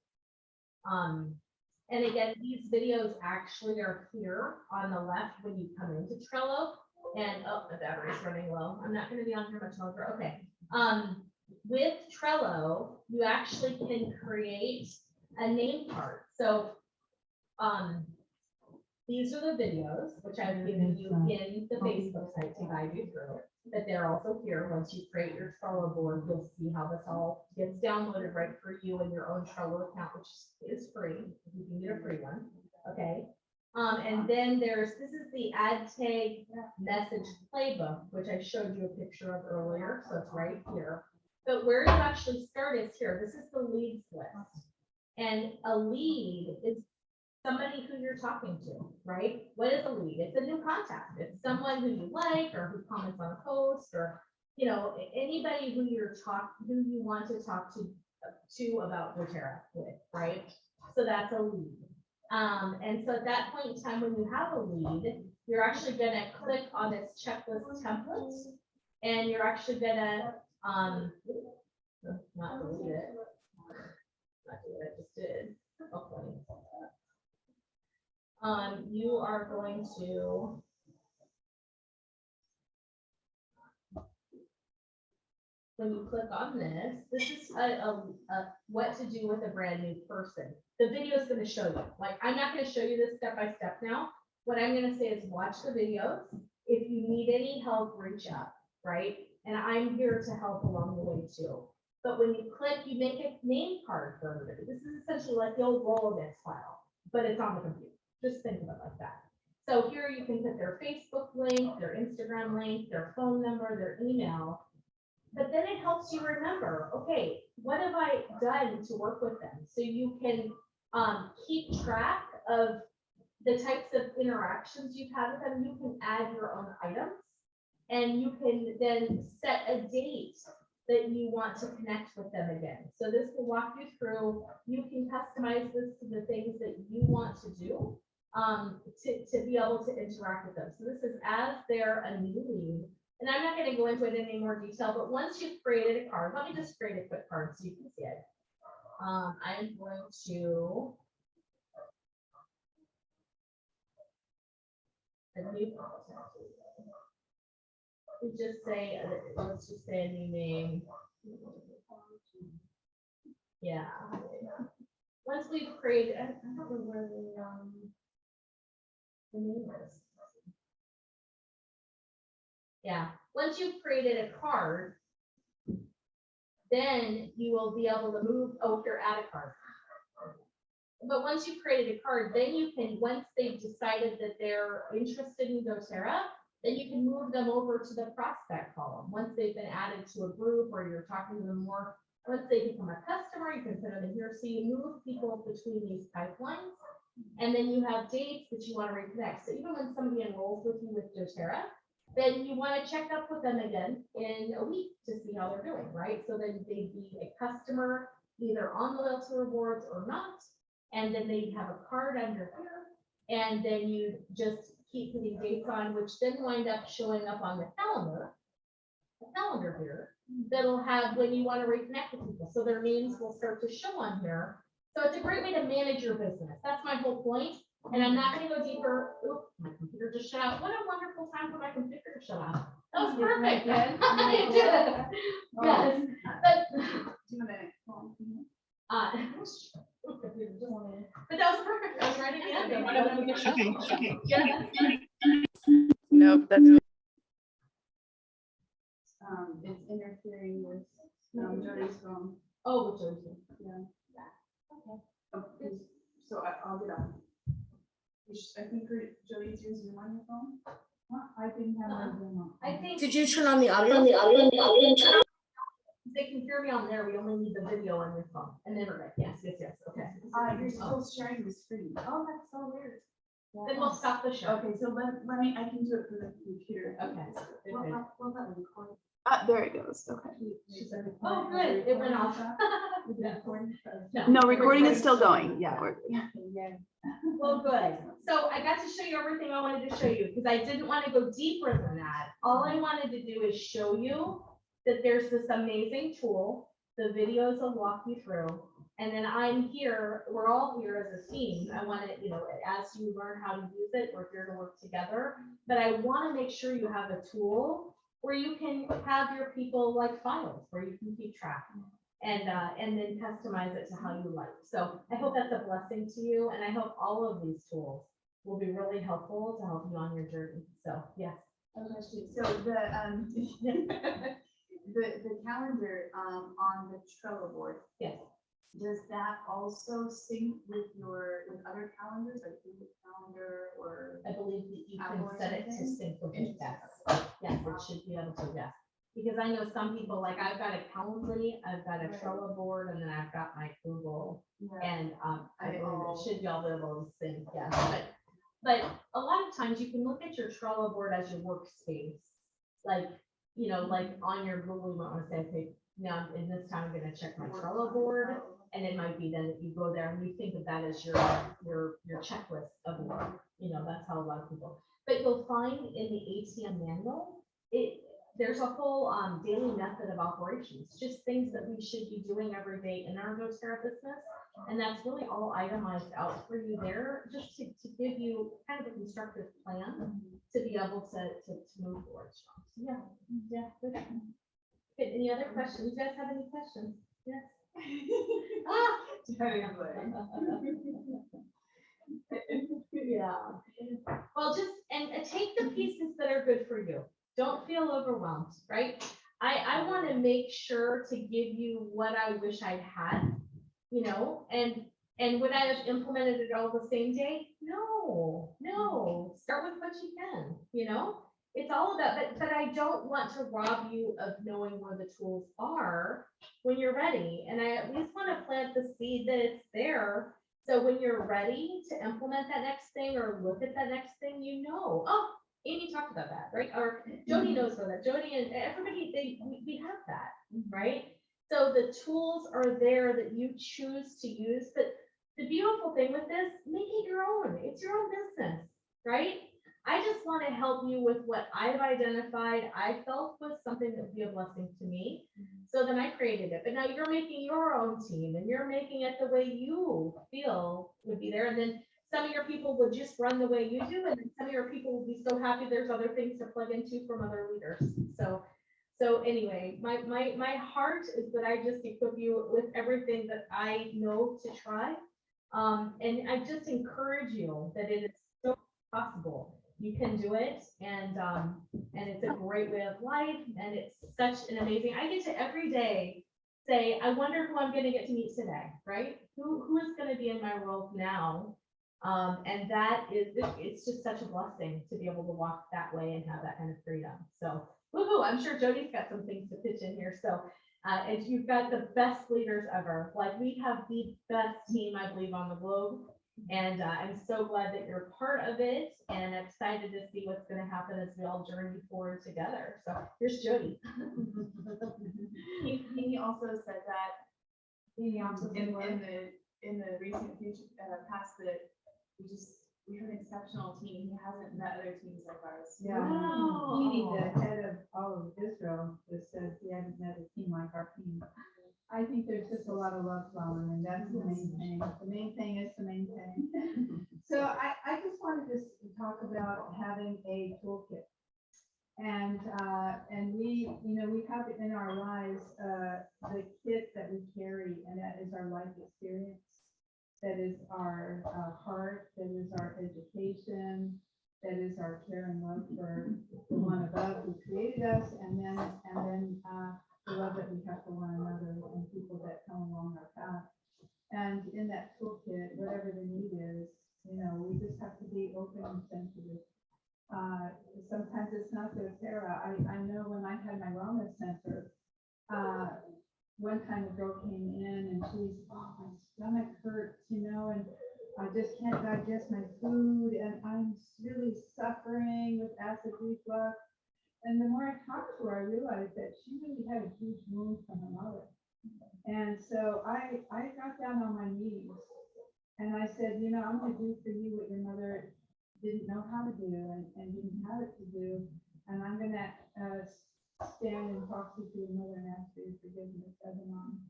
And again, these videos actually are here on the left when you come into Trello. And oh, the battery's running low. I'm not going to be on here much longer. Okay. With Trello, you actually can create a name card. So these are the videos, which I've given you in the Facebook site to guide you through, but they're also here. Once you create your Trello board, you'll see how this all gets downloaded right for you in your own Trello account, which is free. You can get a free one, okay? And then this is the ad tag message playbook, which I showed you a picture of earlier, so it's right here. But where you actually start is here. This is the leads list. And a lead is somebody who you're talking to, right? What is a lead? It's a new contact. It's someone who you like or who comments on a post or, you know, anybody who you want to talk to about doTERRA with, right? So that's a lead. And so at that point in time, when you have a lead, you're actually going to click on this checklist template and you're actually going to, not delete it. Not do what I just did. Okay. You are going to when you click on this is a what to do with a brand new person. The video is going to show you. Like, I'm not going to show you this step by step now. What I'm going to say is watch the videos. If you need any help, reach out, right? And I'm here to help along the way too. But when you click, you make a name card for everybody. This is essentially like the old Rolodex file, but it's on the computer. Just think of it like that. So here you can put their Facebook link, their Instagram link, their phone number, their email. But then it helps you remember, okay, what have I done to work with them? So you can keep track of the types of interactions you've had with them. You can add your own items and you can then set a date that you want to connect with them again. So this will walk you through, you can customize this to the things that you want to do to be able to interact with them. So this is as they're a new lead. And I'm not going to go into it in any more detail, but once you've created a card, let me just create a quick card so you can see it. I'm going to a new contact. We just say, let's just say a new name. Yeah. Once we've created, I don't know where the name is. Yeah, once you've created a card, then you will be able to move, oh, here, add a card. But once you've created a card, then you can, once they've decided that they're interested in doTERRA, then you can move them over to the prospect column. Once they've been added to a group or you're talking to them more, once they become a customer, you can put them in here. So you move people between these pipelines, and then you have dates that you want to reconnect. So even when somebody enrolls with you with doTERRA, then you want to check up with them again in a week to see how they're doing, right? So then they'd be a customer either on the loyalty rewards or not, and then they have a card under here, and then you just keep putting dates on, which then wind up showing up on the calendar here that'll have when you want to reconnect with people. So their names will start to show on here. So it's a great way to manage your business. That's my whole point. And I'm not going to go deeper. Oop, my computer just shut off. What a wonderful time for my computer to shut off. That was perfect. Yes. It did. Yes. But that was perfect. I was right at the end. Okay. Yeah. Nope, that's it's interfering with Jody's phone. Oh, with Josie. Yeah. Okay. Oh, so I'll get on. I think Jody's using on your phone. I didn't have my Zoom on. I think Did you turn on the audio? they can hear me on there. We only need the video on your phone. And then we're good. Yes, okay. You're still sharing the screen. Oh, that's so weird. Then we'll stop the show. Okay, so let me, I can do it from the computer. Okay. There it goes, okay. Oh, good. It went off. No, recording is still going, yeah. Well, good. So I got to show you everything I wanted to show you because I didn't want to go deeper than that. All I wanted to do is show you that there's this amazing tool. The videos will walk you through. And then I'm here, we're all here as a team. I want to, as you learn how to use it, we're here to work together. But I want to make sure you have a tool where you can have your people like files, where you can keep track and then customize it to how you like. So I hope that's a blessing to you. And I hope all of these tools will be really helpful to help you on your journey. So, yes. So the calendar on the Trello board, Yes. does that also sync with other calendars, like Google Calendar or? I believe that you can Apple or set it to something? sync with it. Yes, yes, it should be able to, yes. Because I know some people, like I've got a Calendly, I've got a Trello board, and then I've got my Google, and I believe it should be all able to sync, yes. But a lot of times you can look at your Trello board as your workspace, like, like on your Google, you might want to say, okay, now in this time I'm gonna check my Trello board. And it might be then that you go there and you think of that as your checklist of work. That's how a lot of people. But you'll find in the ATM manual, there's a whole daily method of operations, just things that we should be doing every day in our doTERRA business. And that's really all itemized out for you there, just to give you kind of a constructive plan to be able to move forward strong. So yeah, good. Good. Any other questions? You guys have any questions? Yes. Yeah. Well, just and take the pieces that are good for you. Don't feel overwhelmed, right? I want to make sure to give you what I wish I'd had, and would I have implemented it all the same day? No. Start with what you can, It's all about, but I don't want to rob you of knowing where the tools are when you're ready. And I at least want to plant the seed that it's there. So when you're ready to implement that next thing or look at that next thing, oh, Amy talked about that, right? Or Jody knows about that. Jody and everybody, we have that, right? So the tools are there that you choose to use. But the beautiful thing with this, make it your own. It's your own business, right? I just want to help you with what I've identified, I felt was something that would be a blessing to me. So then I created it. But now you're making your own team and you're making it the way you feel would be there. And then some of your people would just run the way you do. And then some of your people will be so happy there's other things to plug into from other leaders. So anyway, my heart is that I just equip you with everything that I know to try. And I just encourage you that it is so possible. You can do it, and it's a great way of life, and it's such an amazing. I get to every day say, I wonder who I'm going to get to meet today, right? Who is going to be in my world now? And that is, it's just such a blessing to be able to walk that way and have that kind of freedom. So, woohoo! I'm sure Jody's got some things to pitch in here. So, and you've got the best leaders ever. Like we have the best team, I believe, on the globe. And I'm so glad that you're part of it, and excited to see what's going to happen as we all journey forward together. So here's Jody. He also said that in the recent future past that we have an exceptional team. He hasn't met other teams like ours. Yeah. Wow. He, the head of all of Israel, just says he hasn't met a team like our team. I think there's just a lot of love flowing, and that's the main thing. The main thing is the main thing. So I just wanted to talk about having a toolkit. And we, we have it in our lives, the kit that we carry, and that is our life experience. That is our heart, that is our education, that is our care and love for the one above who created us, and then the love that we have for one another and people that come along our path. And in that toolkit, whatever the need is, we just have to be open and sensitive. Sometimes it's not so Sarah. I know when I had my wellness center, one time a girl came in and she's, oh, my stomach hurts, and I just can't digest my food and I'm really suffering with acid reflux. And the more I talked to her, I realized that she really had a huge wound from her mother. And so I got down on my knees and I said, I'm going to do for you what your mother didn't know how to do and didn't have it to do. And I'm going to stand and talk to your mother and ask for your forgiveness as a mom.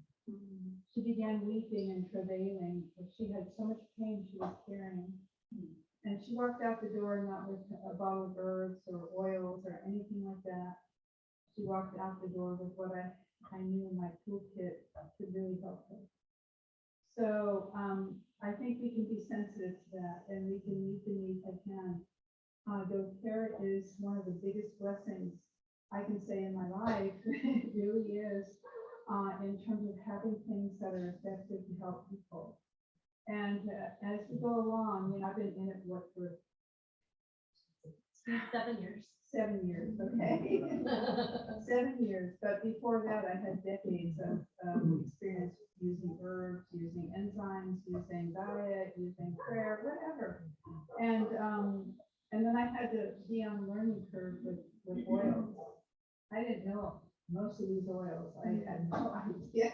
She began weeping and travailing, but she had so much pain she was carrying. And she walked out the door not with a bottle of herbs or oils or anything like that. She walked out the door with what I knew in my toolkit could really help her. So I think we can be sensitive to that and we can meet the needs at hand. Though care is one of the biggest blessings I can say in my life, it really is, in terms of having things that are effective to help people. And as we go along, I've been in it for 7 years. 7 years, okay? 7 years, but before that, I had decades of experience using herbs, using enzymes, using diet, using prayer, whatever. And then I had to be on a learning curve with oils. I didn't know most of these oils. I had no idea.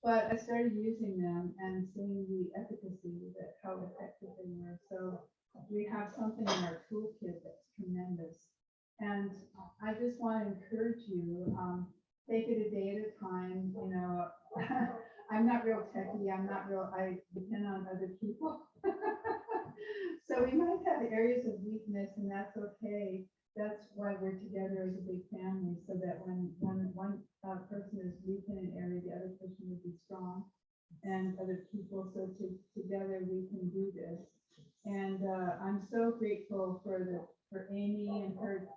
But I started using them and seeing the efficacy, that how effective they were. So we have something in our toolkit that's tremendous. And I just want to encourage you, take it a day at a time. I'm not real techy. I depend on other people. So we might have areas of weakness, and that's okay. That's why we're together as a big family, so that when one person is weak in an area, the other person will be strong, and other people. So together we can do this. And I'm so grateful for Amy and her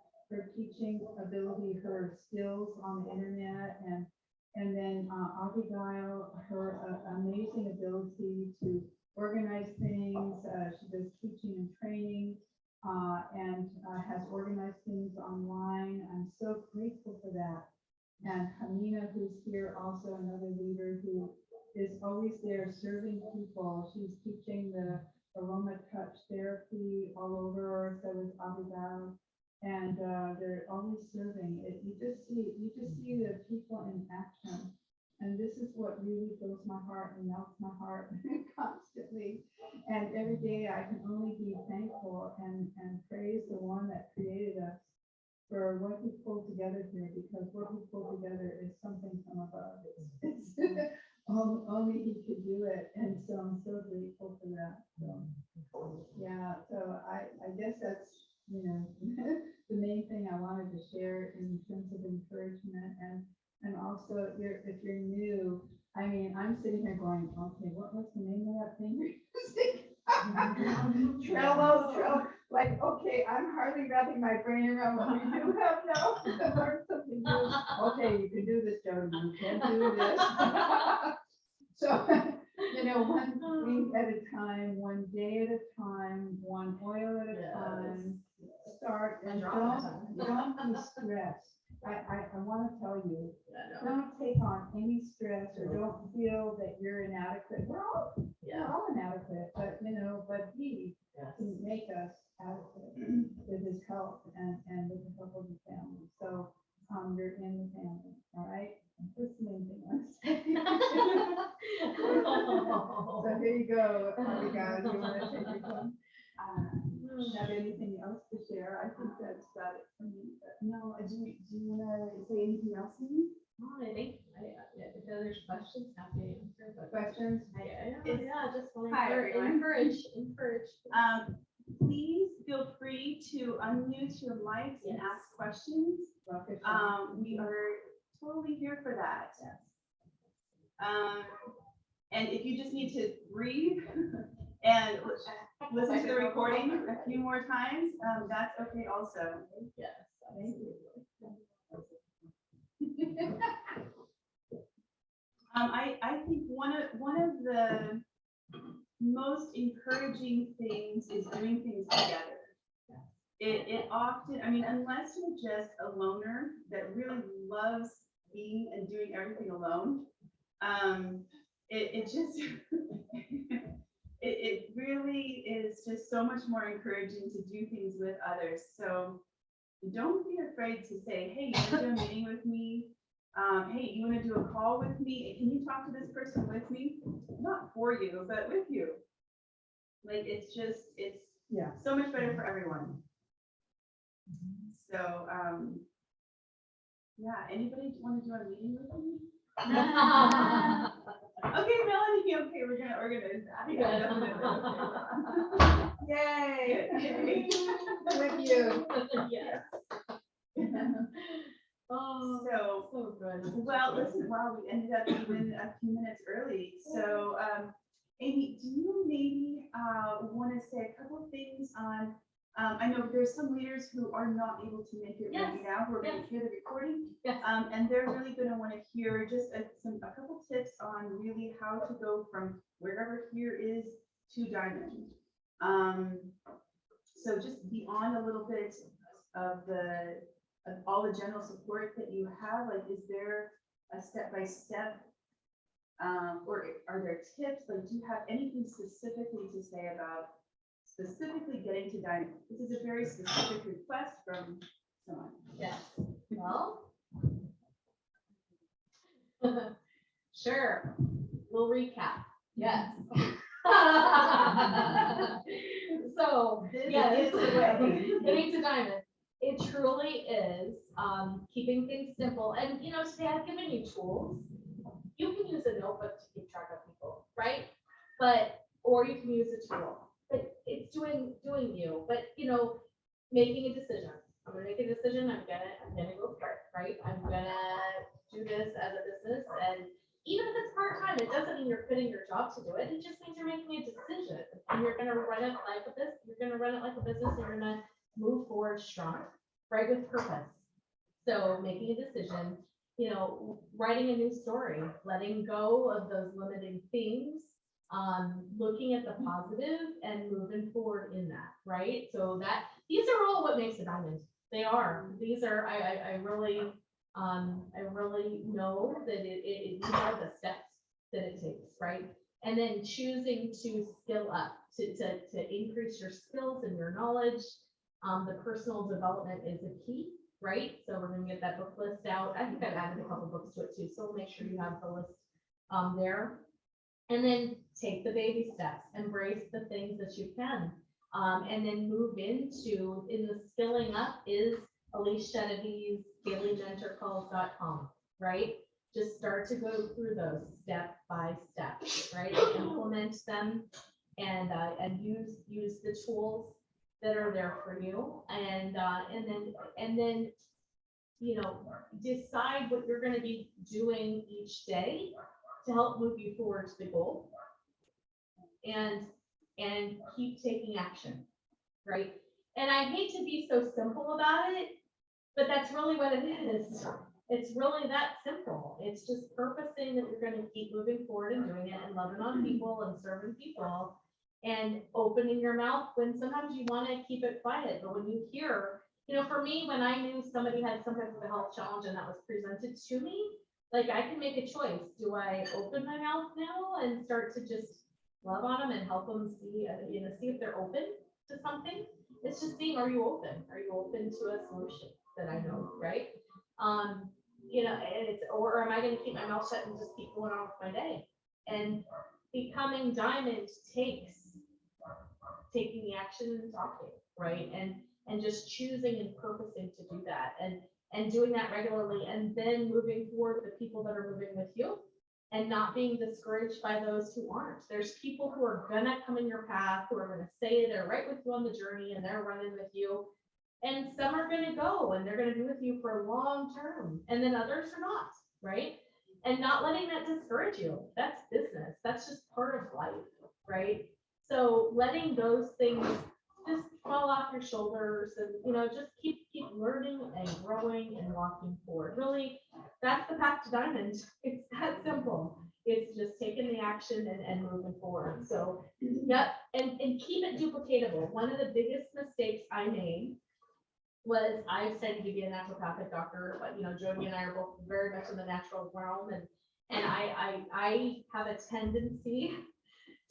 teaching ability, her skills on the internet, and then Abigail, her amazing ability to organize things. She does teaching and training. And has organized things online. I'm so grateful for that. And Hamina, who's here, also another leader who is always there serving people. She's teaching the aroma touch therapy all over. So is Abigail. And they're always serving. You just see the people in action. And this is what really fills my heart and melts my heart constantly. And every day I can only be thankful and praise the one that created us for what he pulled together here, because what he pulled together is something from above. It's only he could do it. And so I'm so grateful for that. So, yeah, so I guess that's, the main thing I wanted to share in terms of encouragement. And also, if you're new, I'm sitting here going, okay, what was the name of that thing you're using? Trello, like, okay, I'm hardly wrapping my brain around what we do have now. Learn something new. Okay, you can do this, Jody, you can do this. So, one week at a time, one day at a time, one oil at a time. Start and don't be stressed. I want to tell you, don't take on any stress or don't feel that you're inadequate. We're all inadequate, but he can make us adequate with his help and with the help of the family. So you're in the family, all right? That's the main thing I'm saying. So here you go, Abigail. You want to take your time? Have anything else to share? I think that's about it for me. But No, do you want to say anything else, Amy? I think if there's questions, happy to answer. But questions? just want Hi, to everyone. encourage. Please feel free to unmute your mics and Yes. ask questions. Welcome. We are totally here for that. And if you just need to breathe and listen to the recording a few more times, that's okay also. Yes. I think one of the most encouraging things is doing things together. It often, I mean, unless you're just a loner that really loves being and doing everything alone, it just, it really is just so much more encouraging to do things with others. So don't be afraid to say, hey, you want to do a meeting with me? Hey, you want to do a call with me? Can you talk to this person with me? Not for you, but with you. Like, it's Yeah. so much better for everyone. So, yeah, anybody want to do a meeting with me? Okay, Melanie, okay, we're gonna, I think I'm definitely Yay. okay. With you. Yes. Oh, So, so good. well, listen, wow, we ended up even a few minutes early. So, Amy, do you maybe want to say a couple of things on, I know there's some leaders who are not able to make it right Yes, now, who are going yes. to hear the recording. Yes. And they're really going to want to hear just a couple tips on really how to go from wherever here is to Diamond. So just beyond a little bit of all the general support that you have, like, is there a step-by-step, or are there tips? Like, do you have anything specifically to say about specifically getting to Diamond? This is a very specific request from someone. Yes, well. Sure, we'll recap, yes. So, yes, This is the way. getting to Diamond, it truly is, keeping things simple, and, you know, today I've given you tools. You can use a notebook to keep track of people, right? But, or you can use a tool, but it's doing you, but, you know, making a decision. I'm gonna make a decision, I'm gonna go for it, right? I'm gonna do this as a business, and even if it's part-time, it doesn't mean you're quitting your job to do it, it just means you're making a decision. And you're gonna run it like a business, you're gonna run it like a business, and you're gonna move forward strong, right, with purpose. So making a decision, you know, writing a new story, letting go of those limiting things, looking at the positive and moving forward in that, right? So that, these are all what makes a diamond. They are, these are, I really know that these are the steps that it takes, right? And then choosing to skill up, to increase your skills and your knowledge. The personal development is a key, right? So we're gonna get that book list out. I think I've added a couple books to it too, so make sure you have the list there. And then take the baby steps, embrace the things that you can. And then move into, in the skilling up is Elise Genovese, dailymentorcalls.com, right? Just start to go through those step by step, right? Implement them and use the tools that are there for you, and then you know, decide what you're going to be doing each day to help move you forward to the goal, and keep taking action, right? And I hate to be so simple about it, but that's really what it is. It's really that simple. It's just purposing that you're going to keep moving forward and doing it, and loving on people and serving people, and opening your mouth when sometimes you want to keep it quiet. But when you hear, you know, for me, when I knew somebody had some type of a health challenge and that was presented to me, like, I can make a choice. Do I open my mouth now and start to just love on them and help them see, you know, see if they're open to something? It's just seeing, are you open? Are you open to a solution that I know, right? You know, and it's, or am I going to keep my mouth shut and just keep going on with my day? And becoming diamond takes taking the action and talking, right? And just choosing and purposing to do that, and doing that regularly, and then moving forward with the people that are moving with you, and not being discouraged by those who aren't. There's people who are gonna come in your path, who are gonna say they're right with you on the journey and they're running with you. And some are gonna go and they're gonna be with you for long term, and then others are not, right? And not letting that discourage you. That's business. That's just part of life, right? So letting those things just fall off your shoulders and, just keep learning and growing and walking forward. Really, that's the path to diamond. It's that simple. It's just taking the action and moving forward. So, yep, and keep it duplicatable. One of the biggest mistakes I made was I studied to be a naturopathic doctor, but Jody and I are both very much in the natural realm, and I have a tendency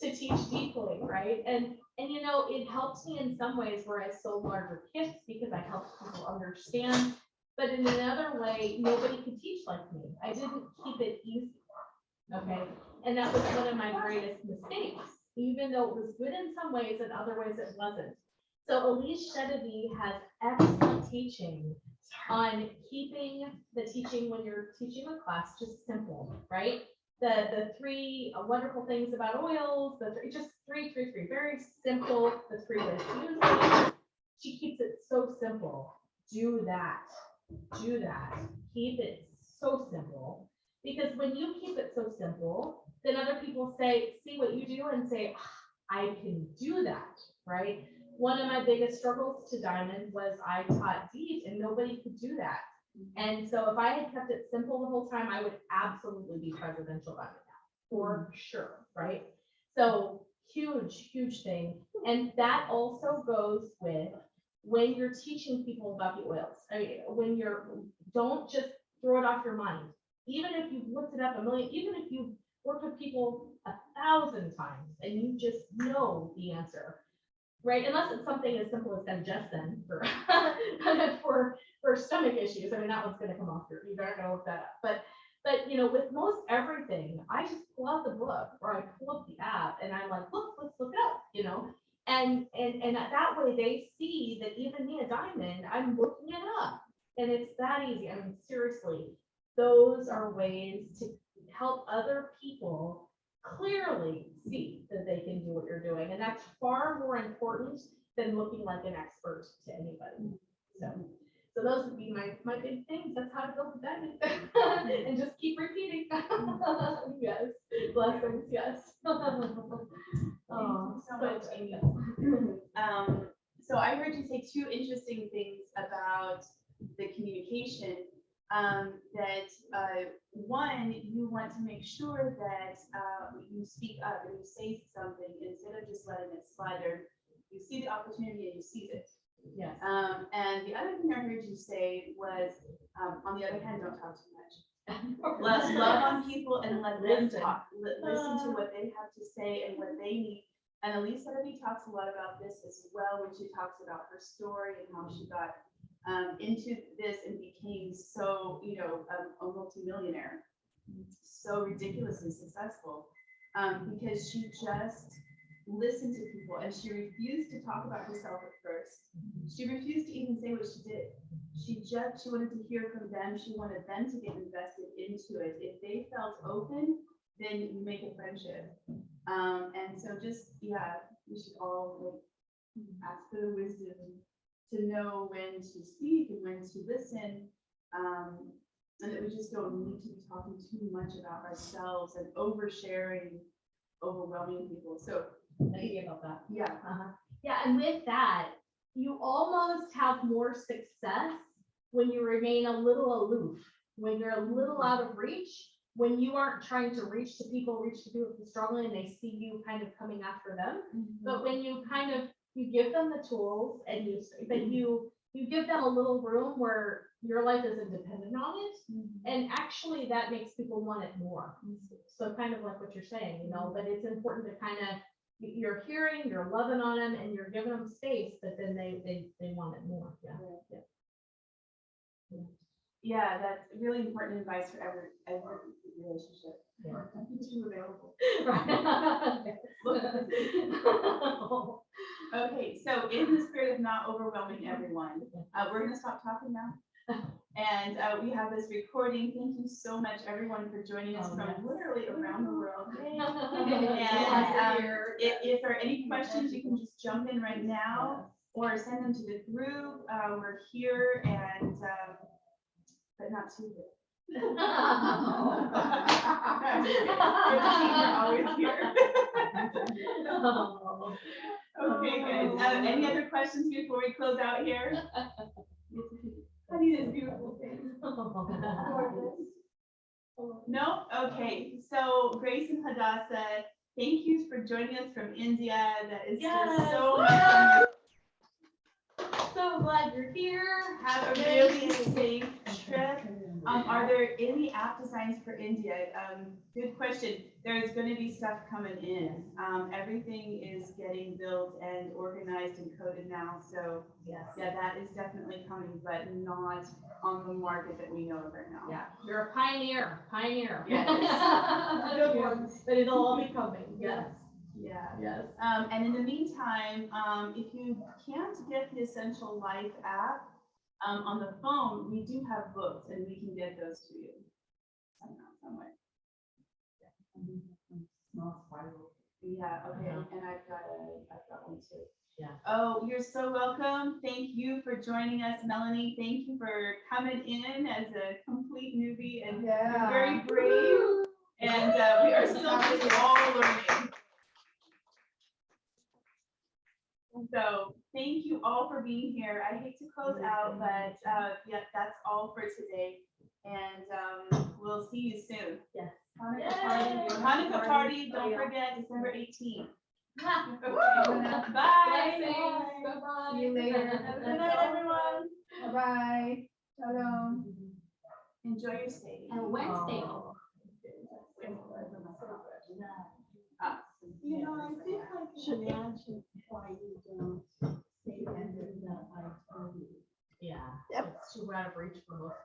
to teach deeply, right? And it helps me in some ways where I sold larger kits because I helped people understand. But in another way, nobody could teach like me. I didn't keep it easy. Okay. And that was one of my greatest mistakes, even though it was good in some ways, in other ways it wasn't. So Elise Chedevy has excellent teaching on keeping the teaching when you're teaching a class just simple, right? The three wonderful things about oils, just three, very simple, the 3 ways to use it. She keeps it so simple. Do that. Keep it so simple. Because when you keep it so simple, then other people see what you do and say, I can do that, right? One of my biggest struggles to diamond was I taught deep and nobody could do that. And so if I had kept it simple the whole time, I would absolutely be presidential diamond now, for sure, right? So huge thing. And that also goes with when you're teaching people about the oils. I mean, don't just throw it off your mind. Even if you've looked it up a million, even if you've worked with people 1,000 times and you just know the answer, right? Unless it's something as simple as digestion for stomach issues. I mean, that one's going to come off you're not going to look that up. But with most everything, I just pull out the book or I pull up the app and I'm like, let's look it up, and that way they see that even me, a diamond, I'm looking it up, and it's that easy. I mean, seriously, those are ways to help other people clearly see that they can do what you're doing. And that's far more important than looking like an expert to anybody. So those would be my big things. That's how to build a diamond. And just keep repeating. Yes. Blessings, yes. Thank you so much, Amy. So I heard you say 2 interesting things about the communication. One, you want to make sure that you speak up and you say something instead of just letting it slide there. You see the opportunity and you seize it. Yes. And the other thing I heard you say was, on the other hand, don't talk too much. Let's love on people and let them talk. Listen to what they have to say and what they need. And Elise Chedevy talks a lot about this as well when she talks about her story and how she got into this and became so, a multimillionaire, so ridiculously successful, because she just listened to people and she refused to talk about herself at first. She refused to even say what she did. She wanted to hear from them. She wanted them to get invested into it. If they felt open, then you make a friendship. And so we should all ask for the wisdom to know when to speak and when to listen, and that we just don't need to be talking too much about ourselves and oversharing, overwhelming people. So Thank you about that. yeah, Yeah, and with that, you almost have more success when you remain a little aloof, when you're a little out of reach, when you aren't trying to reach to people strongly and they see you kind of coming after them. But when you you give them the tools and you give them a little room where your life isn't dependent on it. And actually that makes people want it more. So kind of like what you're saying, but it's important to you're hearing, you're loving on them and you're giving them space, but then they want it more. Yeah, that's really important advice for every relationship. Yeah. Be too available. Right. Okay, so in the spirit of not overwhelming everyone, we're going to stop talking now. And we have this recording. Thank you so much, everyone, for joining us from literally around the world. And if there are any questions, you can just jump in right now or send them to the group. We're here and but not too good. You're always here. Okay, good. Any other questions before we close out here? Honey, this beautiful face. No? Okay, so Grace and Hadassah, thank you for joining us from India. That is just so much fun. So glad you're here. Have a really safe trip. Are there any app designs for India? Good question. There's going to be stuff coming in. Everything is getting built and organized and coded now. So Yes. yeah, that is definitely coming, but not on the market that we know of right now. Yeah, you're a pioneer. Yes. Good one. But it'll all be coming. Yes. Yeah. Yes. And in the meantime, if you can't get the Essential Life app on the phone, we do have books and we can get those to you somehow, somewhere. Yeah, okay, and I've got one too. Yeah. Oh, you're so welcome. Thank you for joining us, Melanie. Thank you for coming in as a complete newbie and you're Yeah. very brave. And we are still just all learning. So thank you all for being here. I hate to close out, but yeah, that's all for today. And we'll see you soon. Yes. Hanukkah party, don't forget, December 18th. Bye. Bye. Bye. See you later. Have a good night, everyone. Bye-bye. Shalom. Enjoy your stay. And Wednesday. You know, I think I should imagine why you don't say that I told you. Yeah. Yep. It's too out of reach for most